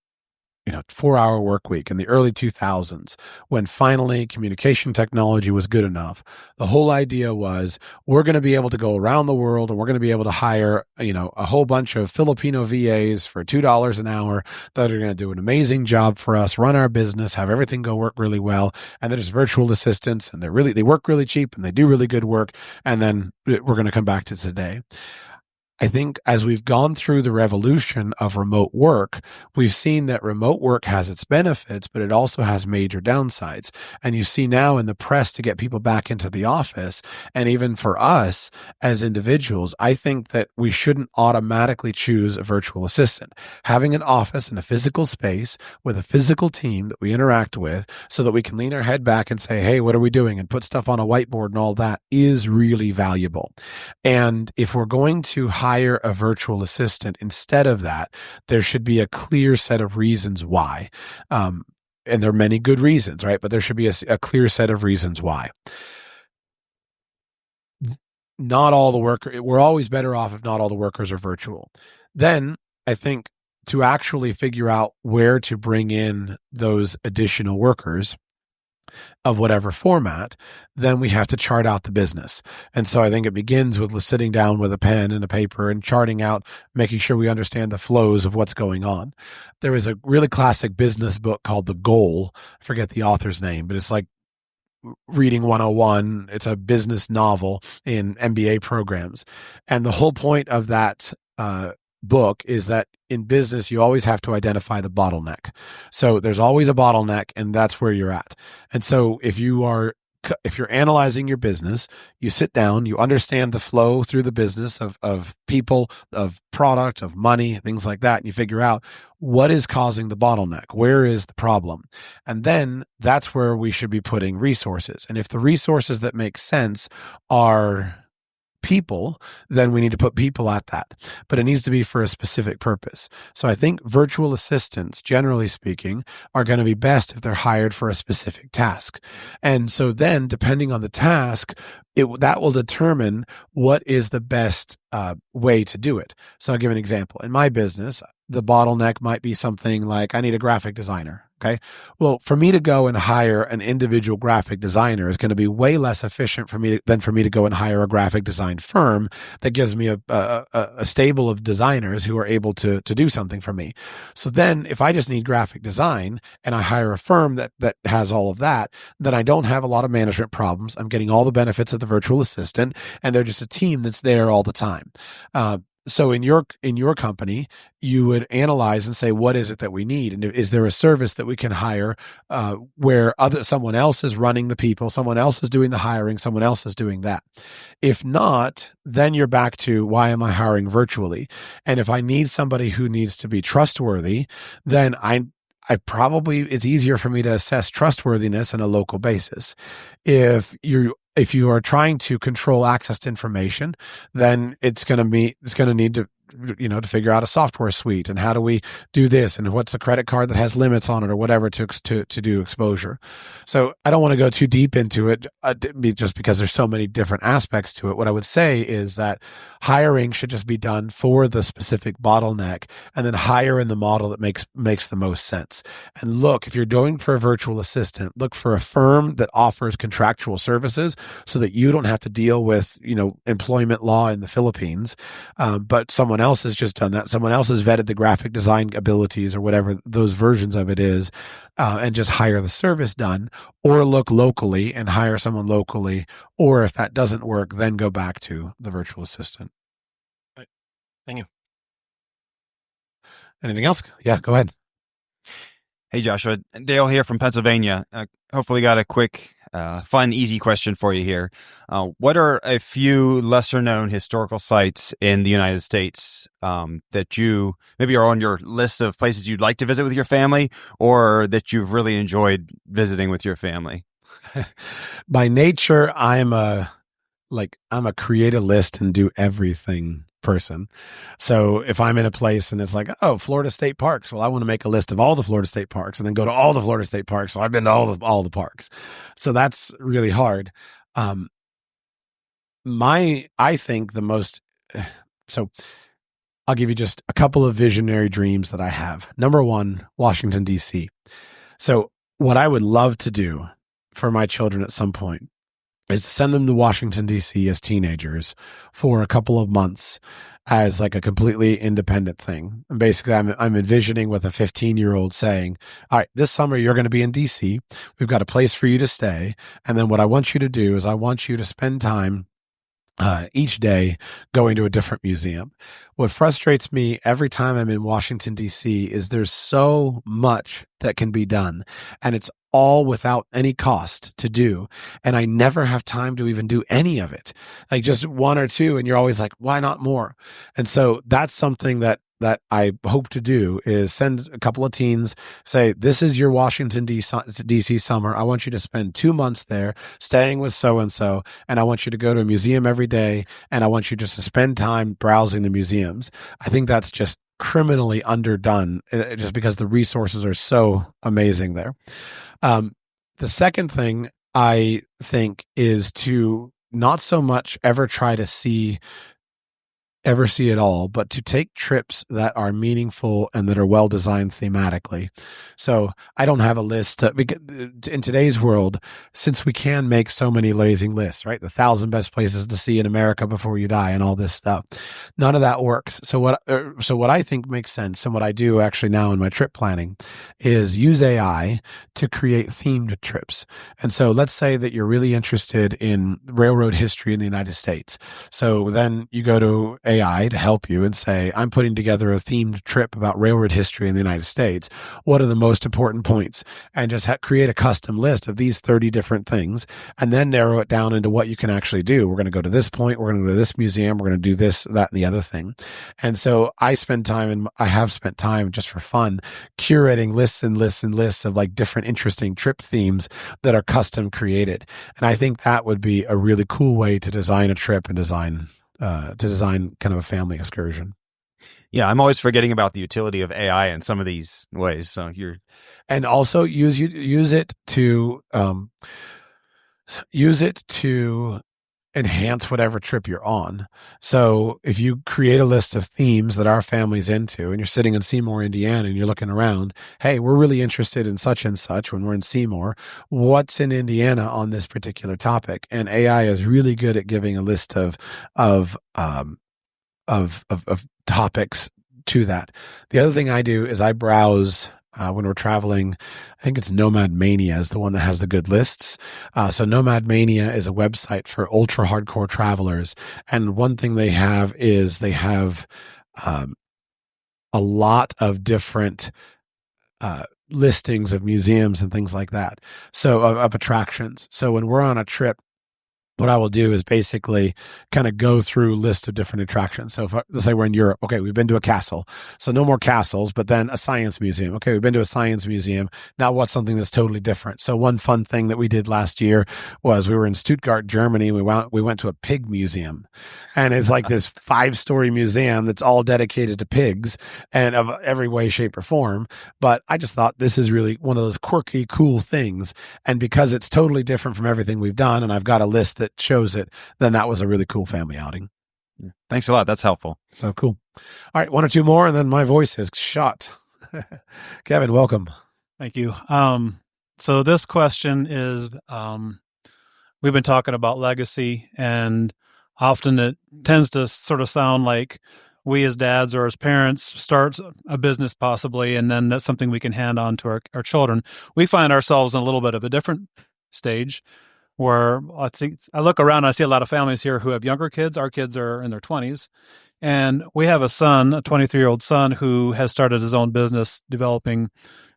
4-hour work week in the early 2000s, when finally communication technology was good enough, the whole idea was we're going to be able to go around the world, and we're going to be able to hire, a whole bunch of Filipino VAs for $2 an hour that are going to do an amazing job for us, run our business, have everything go work really well. And they're just virtual assistants, and they work really cheap, and they do really good work. And then we're going to come back to today. I think as we've gone through the revolution of remote work, we've seen that remote work has its benefits, but it also has major downsides. And you see now in the press to get people back into the office, and even for us as individuals, I think that we shouldn't automatically choose a virtual assistant. Having an office and a physical space with a physical team that we interact with, so that we can lean our head back and say, hey, what are we doing? And put stuff on a whiteboard and all that, is really valuable. And if we're going to hire a virtual assistant instead of that, there should be a clear set of reasons why. And there are many good reasons, right? But there should be a clear set of reasons why. we're always better off if not all the workers are virtual. Then I think to actually figure out where to bring in those additional workers of whatever format, then we have to chart out the business. And so I think it begins with sitting down with a pen and a paper and charting out, making sure we understand the flows of what's going on. There is a really classic business book called The Goal. I forget the author's name, but it's like Reading 101. It's a business novel in MBA programs. And the whole point of that book is that in business, you always have to identify the bottleneck. So there's always a bottleneck, and that's where you're at. And so if you're analyzing your business, you sit down, you understand the flow through the business of people, of product, of money, things like that, and you figure out what is causing the bottleneck, where is the problem, and then that's where we should be putting resources. And if the resources that make sense are people, then we need to put people at that. But it needs to be for a specific purpose. So I think virtual assistants, generally speaking, are going to be best if they're hired for a specific task. And so then, depending on the task, that will determine what is the best way to do it. So I'll give an example. In my business, the bottleneck might be something like, I need a graphic designer. Okay. Well, for me to go and hire an individual graphic designer is going to be way less efficient than for me to go and hire a graphic design firm that gives me a stable of designers who are able to do something for me. So then if I just need graphic design and I hire a firm that has all of that, then I don't have a lot of management problems. I'm getting all the benefits of the virtual assistant, and they're just a team that's there all the time. So in your company, you would analyze and say, what is it that we need? And is there a service that we can hire where someone else is running the people, someone else is doing the hiring, someone else is doing that? If not, then you're back to, why am I hiring virtually? And if I need somebody who needs to be trustworthy, then it's easier for me to assess trustworthiness on a local basis. If you are trying to control access to information, then it's going to need to figure out a software suite, and how do we do this, and what's a credit card that has limits on it or whatever to do exposure. So I don't want to go too deep into it just because there's so many different aspects to it. What I would say is that hiring should just be done for the specific bottleneck, and then hire in the model that makes the most sense. And look, if you're going for a virtual assistant, look for a firm that offers contractual services so that you don't have to deal with, employment law in the Philippines, but someone else has just done that. Someone else has vetted the graphic design abilities or whatever those versions of it is, and just hire the service done, or look locally and hire someone locally. Or if that doesn't work, then go back to the virtual assistant. Right. Thank you. Anything else? Yeah, go ahead. Hey, Joshua. Dale here from Pennsylvania. Hopefully got a quick, fun, easy question for you here. What are a few lesser-known historical sites in the United States that you maybe are on your list of places you'd like to visit with your family, or that you've really enjoyed visiting with your family? By nature, I'm a create a list and do everything person. So if I'm in a place and it's like, oh, Florida State Parks, well, I want to make a list of all the Florida State Parks and then go to all the Florida State Parks. So I've been to all the parks. So that's really hard. I think so I'll give you just a couple of visionary dreams that I have. Number one, Washington, D.C. So what I would love to do for my children at some point is to send them to Washington, D.C. as teenagers for a couple of months as like a completely independent thing. And basically, I'm envisioning with a 15-year-old saying, all right, this summer you're going to be in D.C. We've got a place for you to stay. And then what I want you to do is I want you to spend time each day going to a different museum. What frustrates me every time I'm in Washington, D.C. is there's so much that can be done, and it's all without any cost to do. And I never have time to even do any of it, like just one or two. And you're always like, why not more? And so that's something that I hope to do, is send a couple of teens, say, this is your Washington, D.C. summer. I want you to spend 2 months there staying with so-and-so. And I want you to go to a museum every day. And I want you just to spend time browsing the museums. I think that's just criminally underdone, just because the resources are so amazing there. The second thing I think is to not so much ever see it all, but to take trips that are meaningful and that are well designed thematically. So I don't have a list in today's world, since we can make so many amazing lists, right? The 1,000 best places to see in America before you die and all this stuff. None of that works. So what I think makes sense, and what I do actually now in my trip planning, is use AI to create themed trips. And so let's say that you're really interested in railroad history in the United States. So then you go to AI to help you and say, I'm putting together a themed trip about railroad history in the United States. What are the most important points? And just create a custom list of these 30 different things, and then narrow it down into what you can actually do. We're going to go to this point. We're going to go to this museum. We're going to do this, that, and the other thing. And so I have spent time just for fun curating lists and lists and lists of like different interesting trip themes that are custom created. And I think that would be a really cool way to design a trip and design kind of a family excursion. Yeah, I'm always forgetting about the utility of AI in some of these ways. So and also use it to enhance whatever trip you're on. So if you create a list of themes that our family's into, and you're sitting in Seymour, Indiana, and you're looking around, hey, we're really interested in such and such when we're in Seymour. What's in Indiana on this particular topic? And AI is really good at giving a list of topics to that. The other thing I do is I browse when we're traveling. I think it's Nomad Mania is the one that has the good lists. So Nomad Mania is a website for ultra hardcore travelers. And one thing they have is a lot of different listings of museums and things like that. So of attractions. So when we're on a trip, what I will do is basically kind of go through a list of different attractions. So let's say we're in Europe. Okay, we've been to a castle. So no more castles, but then a science museum. Okay, we've been to a science museum. Now what's something that's totally different? So one fun thing that we did last year was we were in Stuttgart, Germany. We went to a pig museum. And it's like this 5-story museum that's all dedicated to pigs and of every way, shape, or form. But I just thought this is really one of those quirky, cool things. And because it's totally different from everything we've done, and I've got a list that shows it, then that was a really cool family outing. Thanks a lot. That's helpful. So cool. All right, 1 or 2 more, and then my voice is shot. Kevin, welcome. Thank you. So this question is, we've been talking about legacy, and often it tends to sort of sound like we as dads or as parents start a business possibly, and then that's something we can hand on to our children. We find ourselves in a little bit of a different stage, where I look around and I see a lot of families here who have younger kids. Our kids are in their 20s. And we have a son, a 23-year-old son, who has started his own business developing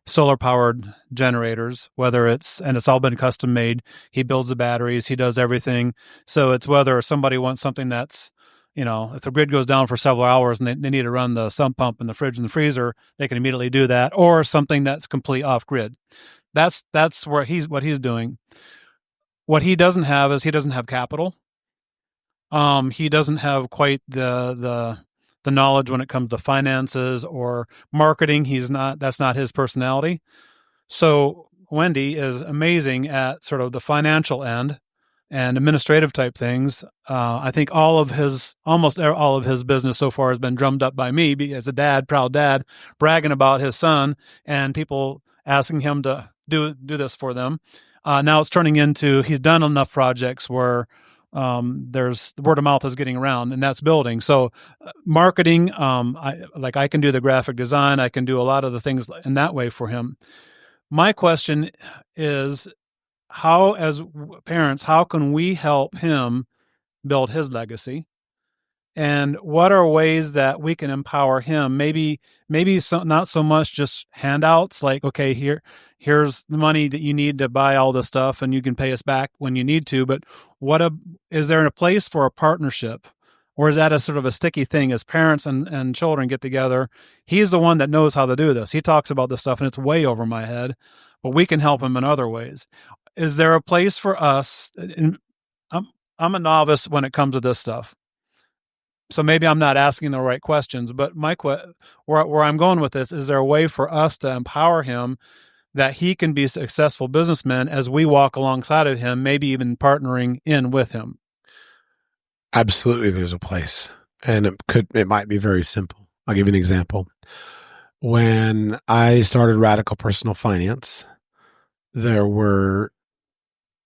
solar-powered generators, and it's all been custom made. He builds the batteries. He does everything. So it's whether somebody wants something that's, if the grid goes down for several hours and they need to run the sump pump and the fridge and the freezer, they can immediately do that, or something that's complete off-grid. That's what he's doing. What he doesn't have is he doesn't have capital. He doesn't have quite the knowledge when it comes to finances or marketing. That's not his personality. So Wendy is amazing at sort of the financial end and administrative type things. I think almost all of his business so far has been drummed up by me as a dad, proud dad, bragging about his son and people asking him to do this for them. Now it's turning into, he's done enough projects where there's the word of mouth is getting around, and that's building. So marketing, I can do the graphic design. I can do a lot of the things in that way for him. My question is, how, as parents, how can we help him build his legacy? And what are ways that we can empower him? Maybe not so much just handouts like, okay, here's the money that you need to buy all this stuff and you can pay us back when you need to. But is there a place for a partnership? Or is that a sort of a sticky thing as parents and children get together? He's the one that knows how to do this. He talks about this stuff and it's way over my head, but we can help him in other ways. Is there a place for us? I'm a novice when it comes to this stuff. So maybe I'm not asking the right questions, but where I'm going with this, is there a way for us to empower him that he can be a successful businessman as we walk alongside of him, maybe even partnering in with him? Absolutely, there's a place, and it might be very simple. I'll give you an example. When I started Radical Personal Finance, there were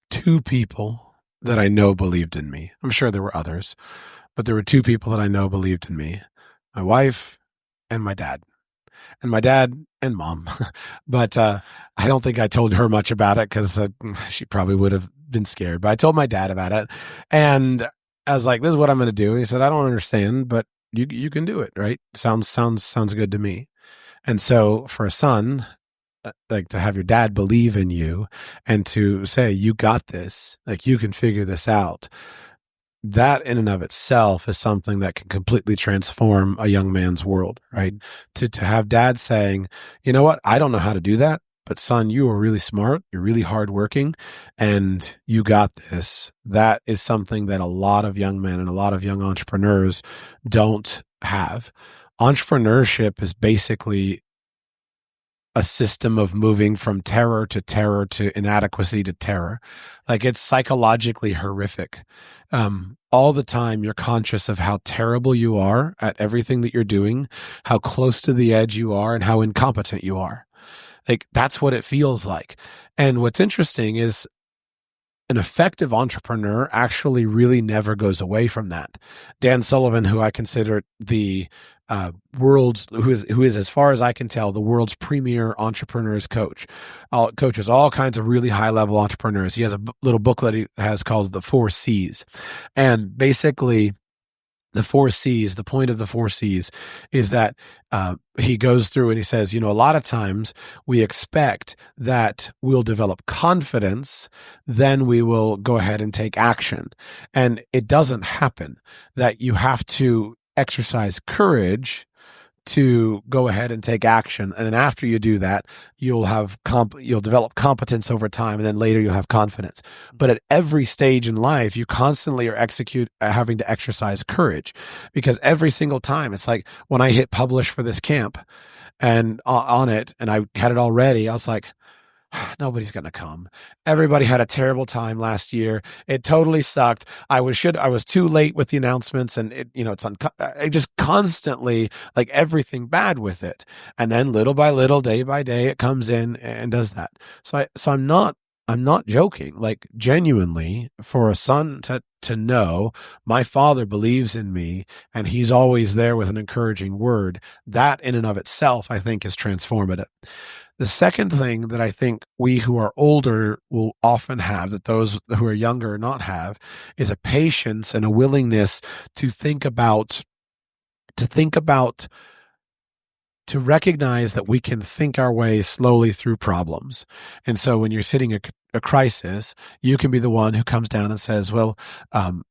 two people that I know believed in me. I'm sure there were others, but there were two people that I know believed in me: my wife and my dad. And my dad and mom. But I don't think I told her much about it because she probably would have been scared. But I told my dad about it, and I was like, "This is what I'm going to do." He said, "I don't understand, but you can do it, right? Sounds good to me." And so for a son, like to have your dad believe in you and to say, "You got this, like you can figure this out," that in and of itself is something that can completely transform a young man's world, right? To have dad saying, "You know what? I don't know how to do that, but son, you are really smart. You're really hardworking and you got this." That is something that a lot of young men and a lot of young entrepreneurs don't have. Entrepreneurship is basically a system of moving from terror to inadequacy to terror. Like, it's psychologically horrific. All the time you're conscious of how terrible you are at everything that you're doing, how close to the edge you are, and how incompetent you are. Like, that's what it feels like. And what's interesting is an effective entrepreneur actually really never goes away from that. Dan Sullivan, who I consider the who is, as far as I can tell, the world's premier entrepreneurs coach, coaches all kinds of really high level entrepreneurs. He has a little booklet he has called the 4 C's. And basically the 4 C's, the point of the 4 C's is that he goes through and he says, a lot of times we expect that we'll develop confidence, then we will go ahead and take action. And it doesn't happen. That you have to exercise courage to go ahead and take action. And then after you do that, you'll develop competence over time. And then later you'll have confidence. But at every stage in life, you constantly are having to exercise courage, because every single time, it's like when I hit publish for this camp and on it, and I had it already, I was like, nobody's going to come. Everybody had a terrible time last year. It totally sucked. I was too late with the announcements, and I just constantly, like, everything bad with it. And then little by little, day by day, it comes in and does that. So I'm not joking. Like, genuinely, for a son to know my father believes in me and he's always there with an encouraging word, that in and of itself, I think, is transformative. The second thing that I think we who are older will often have, that those who are younger not have, is a patience and a willingness to recognize that we can think our way slowly through problems. And so when you're hitting a crisis, you can be the one who comes down and says, well,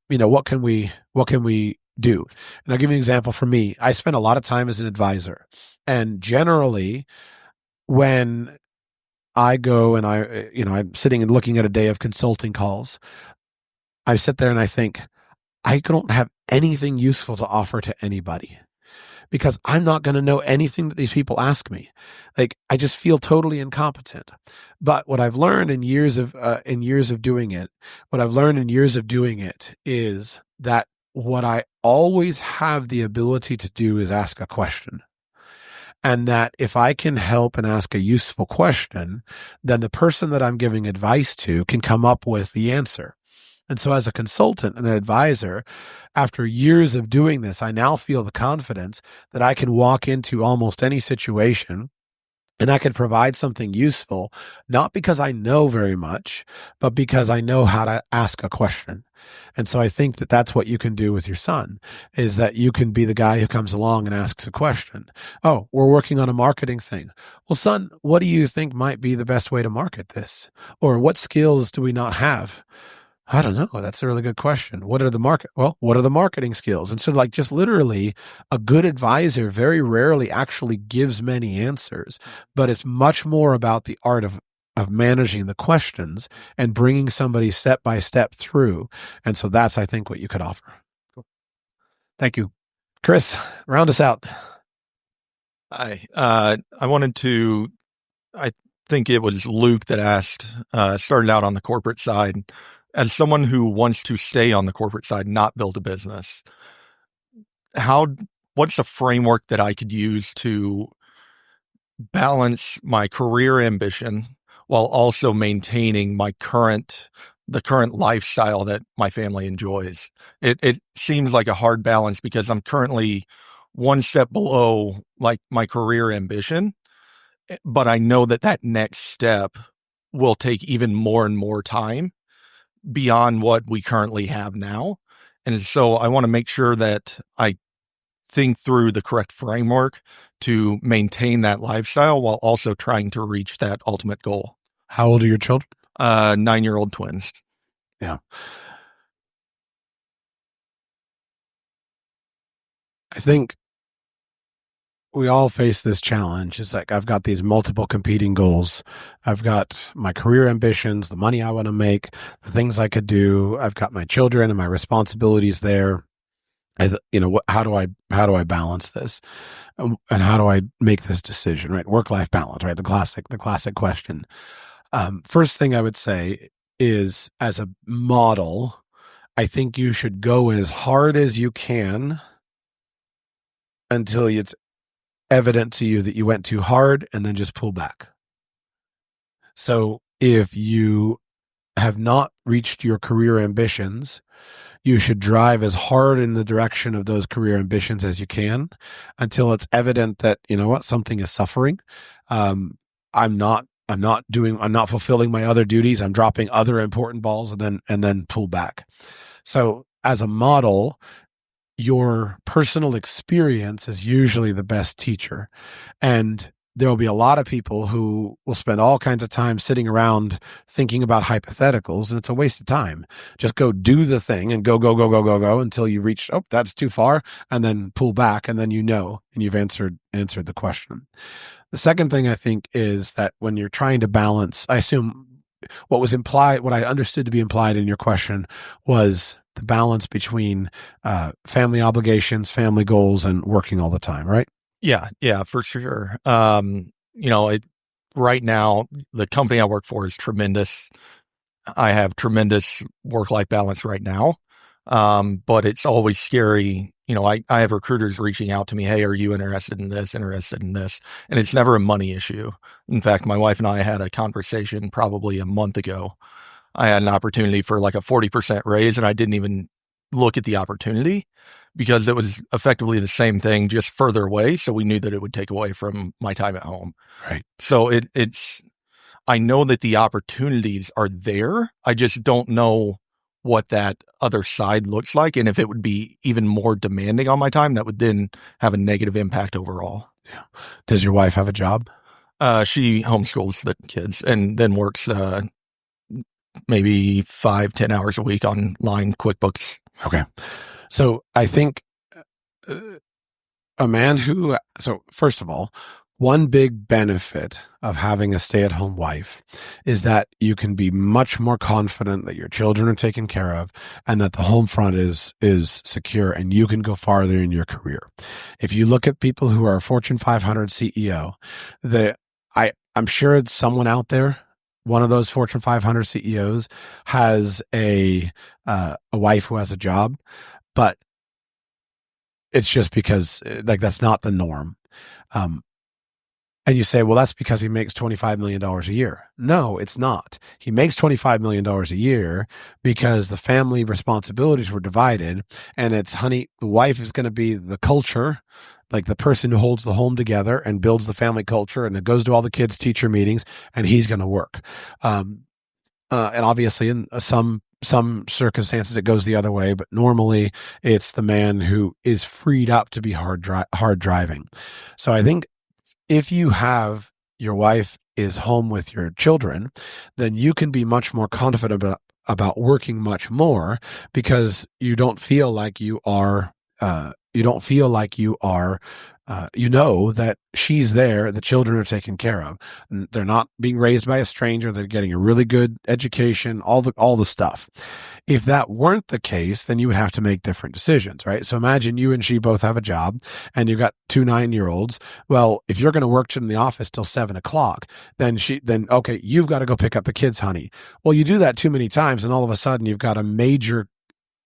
what can we do? And I'll give you an example for me. I spent a lot of time as an advisor, and generally, when I go and I'm sitting and looking at a day of consulting calls, I sit there and I think, I don't have anything useful to offer to anybody, because I'm not going to know anything that these people ask me. Like, I just feel totally incompetent. But what I've learned in years of doing it is that what I always have the ability to do is ask a question. And that if I can help and ask a useful question, then the person that I'm giving advice to can come up with the answer. And so as a consultant and an advisor, after years of doing this, I now feel the confidence that I can walk into almost any situation and I can provide something useful, not because I know very much, but because I know how to ask a question. And so I think that that's what you can do with your son, is that you can be the guy who comes along and asks a question. Oh, we're working on a marketing thing. Well, son, what do you think might be the best way to market this? Or what skills do we not have? I don't know. That's a really good question. What are the marketing skills? And so, like, just literally, a good advisor very rarely actually gives many answers, but it's much more about the art of managing the questions and bringing somebody step by step through. And so that's, I think, what you could offer. Cool. Thank you. Chris, round us out. Hi. I think it was Luke that asked, started out on the corporate side, as someone who wants to stay on the corporate side, not build a business, what's a framework that I could use to balance my career ambition while also maintaining the current lifestyle that my family enjoys? It seems like a hard balance because I'm currently one step below like my career ambition, but I know that next step will take even more and more time beyond what we currently have now. And so I want to make sure that I think through the correct framework to maintain that lifestyle while also trying to reach that ultimate goal. How old are your children? 9-year-old twins. Yeah. I think we all face this challenge. It's like, I've got these multiple competing goals. I've got my career ambitions, the money I want to make, the things I could do. I've got my children and my responsibilities there. How do I balance this? And how do I make this decision, right? Work-life balance, right? The classic question. First thing I would say is, as a model, I think you should go as hard as you can until it's evident to you that you went too hard, and then just pull back. So if you have not reached your career ambitions, you should drive as hard in the direction of those career ambitions as you can until it's evident that, something is suffering. I'm not fulfilling my other duties. I'm dropping other important balls, and then pull back. So as a model, your personal experience is usually the best teacher. And there will be a lot of people who will spend all kinds of time sitting around thinking about hypotheticals, and it's a waste of time. Just go do the thing and go until you reach, that's too far, and then pull back, and then and you've answered the question. The second thing I think is that when you're trying to balance, I assume what I understood to be implied in your question was the balance between family obligations, family goals, and working all the time, right? Yeah, for sure. Right now, the company I work for is tremendous. I have tremendous work-life balance right now. But it's always scary. I have recruiters reaching out to me, hey, are you interested in this? And it's never a money issue. In fact, my wife and I had a conversation probably a month ago. I had an opportunity for like a 40% raise, and I didn't even look at the opportunity because it was effectively the same thing, just further away. So we knew that it would take away from my time at home. Right. So I know that the opportunities are there. I just don't know what that other side looks like. And if it would be even more demanding on my time, that would then have a negative impact overall. Yeah. Does your wife have a job? She homeschools the kids and then works, maybe 5-10 hours a week online QuickBooks. Okay. So I think first of all, one big benefit of having a stay-at-home wife is that you can be much more confident that your children are taken care of and that the home front is secure, and you can go farther in your career. If you look at people who are Fortune 500 CEO, I'm sure it's someone out there, one of those Fortune 500 CEOs has a wife who has a job, but it's just because that's not the norm. And you say, well, that's because he makes $25 million a year. No, it's not. He makes $25 million a year because the family responsibilities were divided, and the wife is going to be the culture, like the person who holds the home together and builds the family culture, and it goes to all the kids' teacher meetings, and he's going to work. And obviously in some circumstances it goes the other way, but normally it's the man who is freed up to be hard driving. So I think if you have your wife is home with your children, then you can be much more confident about working much more because you don't feel like you are don't feel like you are, you know that she's there, the children are taken care of, and they're not being raised by a stranger, they're getting a really good education, all the stuff. If that weren't the case, then you would have to make different decisions, right? So imagine you and she both have a job and you've got 2 9-year-olds. Well, if you're going to work in the office till 7 o'clock, then okay, you've got to go pick up the kids, honey. Well, you do that too many times and all of a sudden you've got a major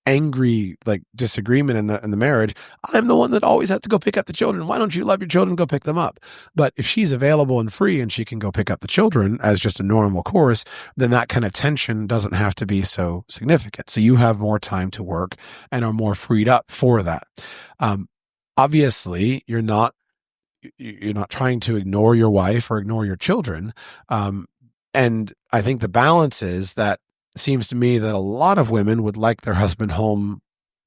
angry disagreement in the marriage. I'm the one that always has to go pick up the children. Why don't you love your children? Go pick them up. But if she's available and free and she can go pick up the children as just a normal course, then that kind of tension doesn't have to be so significant. So you have more time to work and are more freed up for that. Obviously, you're not trying to ignore your wife or ignore your children. And I think the balance is that seems to me that a lot of women would like their husband home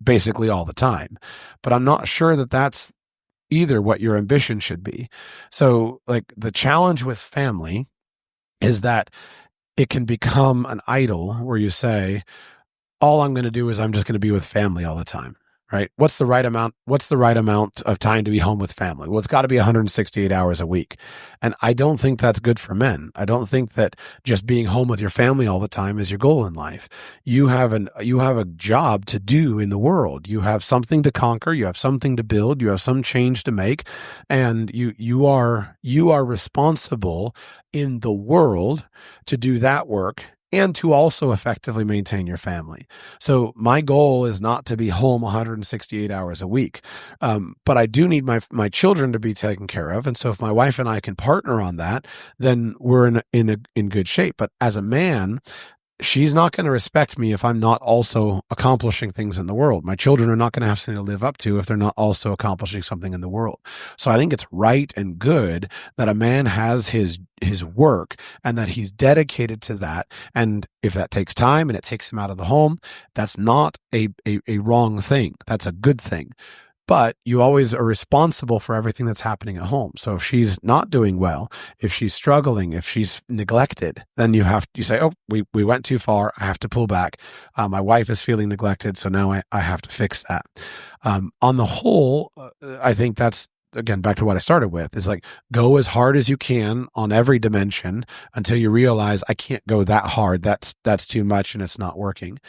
basically all the time, but I'm not sure that that's either what your ambition should be. So the challenge with family is that it can become an idol where you say, all I'm going to do is I'm just going to be with family all the time. Right? What's the right amount of time to be home with family? Well, it's got to be 168 hours a week. And I don't think that's good for men. I don't think that just being home with your family all the time is your goal in life. You have a job to do in the world. You have something to conquer. You have something to build. You have some change to make. And you are responsible in the world to do that work and to also effectively maintain your family. So my goal is not to be home 168 hours a week. But I do need my children to be taken care of. And so if my wife and I can partner on that, then we're in good shape. But as a man, she's not going to respect me if I'm not also accomplishing things in the world. My children are not going to have something to live up to if they're not also accomplishing something in the world. So I think it's right and good that a man has his work and that he's dedicated to that. And if that takes time and it takes him out of the home, that's not a wrong thing. That's a good thing. But you always are responsible for everything that's happening at home. So if she's not doing well, if she's struggling, if she's neglected, then you say, oh, we went too far. I have to pull back. My wife is feeling neglected. So now I have to fix that. On the whole, I think that's, again, back to what I started with, is go as hard as you can on every dimension until you realize I can't go that hard. That's too much and it's not working.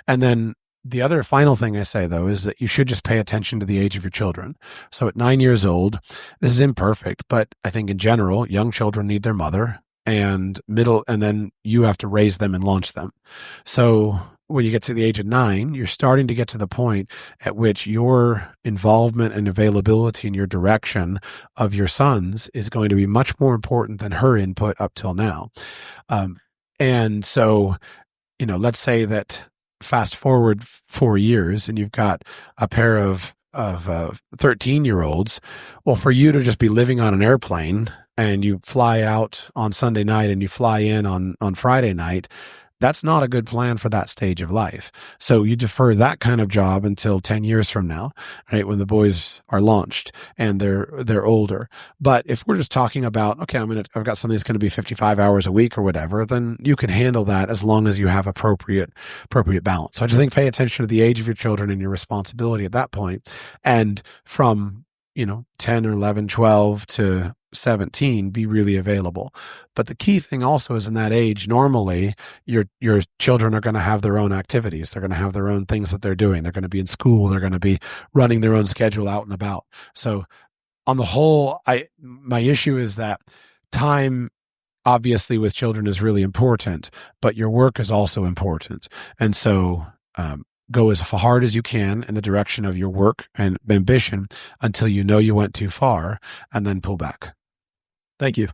And then the other final thing I say, though, is that you should just pay attention to the age of your children. So at 9 years old, this is imperfect, but I think in general, young children need their mother and then you have to raise them and launch them. So when you get to the age of 9, you're starting to get to the point at which your involvement and availability in your direction of your sons is going to be much more important than her input up till now. And so, let's say that fast forward 4 years and you've got a pair of 13-year-olds. Well, for you to just be living on an airplane and you fly out on Sunday night and you fly in on Friday night, that's not a good plan for that stage of life. So you defer that kind of job until 10 years from now, right? When the boys are launched and they're older. But if we're just talking about, okay, I've got something that's going to be 55 hours a week or whatever, then you can handle that as long as you have appropriate balance. So I just think pay attention to the age of your children and your responsibility at that point. And from, 10 or 11, 12 to 17, be really available. But the key thing also is in that age, normally your children are going to have their own activities. They're going to have their own things that they're doing. They're going to be in school. They're going to be running their own schedule out and about. So on the whole, my issue is that time obviously with children is really important, but your work is also important. And so, go as hard as you can in the direction of your work and ambition until you went too far, and then pull back. Thank you.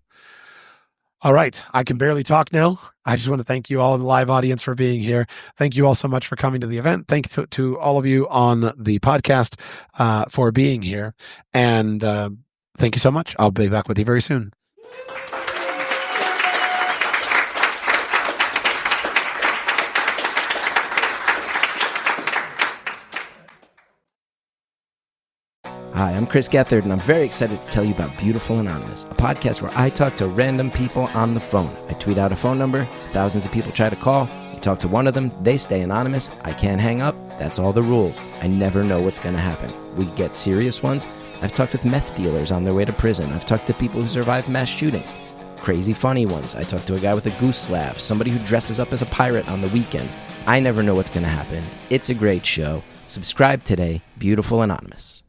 All right. I can barely talk now. I just want to thank you all in the live audience for being here. Thank you all so much for coming to the event. Thank you to all of you on the podcast for being here. And thank you so much. I'll be back with you very soon. Hi, I'm Chris Gethard, and I'm very excited to tell you about Beautiful Anonymous, a podcast where I talk to random people on the phone. I tweet out a phone number, thousands of people try to call. Talk to one of them, they stay anonymous, I can't hang up, that's all the rules. I never know what's going to happen. We get serious ones. I've talked with meth dealers on their way to prison. I've talked to people who survived mass shootings. Crazy funny ones. I talked to a guy with a goose laugh, somebody who dresses up as a pirate on the weekends. I never know what's going to happen. It's a great show. Subscribe today, Beautiful Anonymous.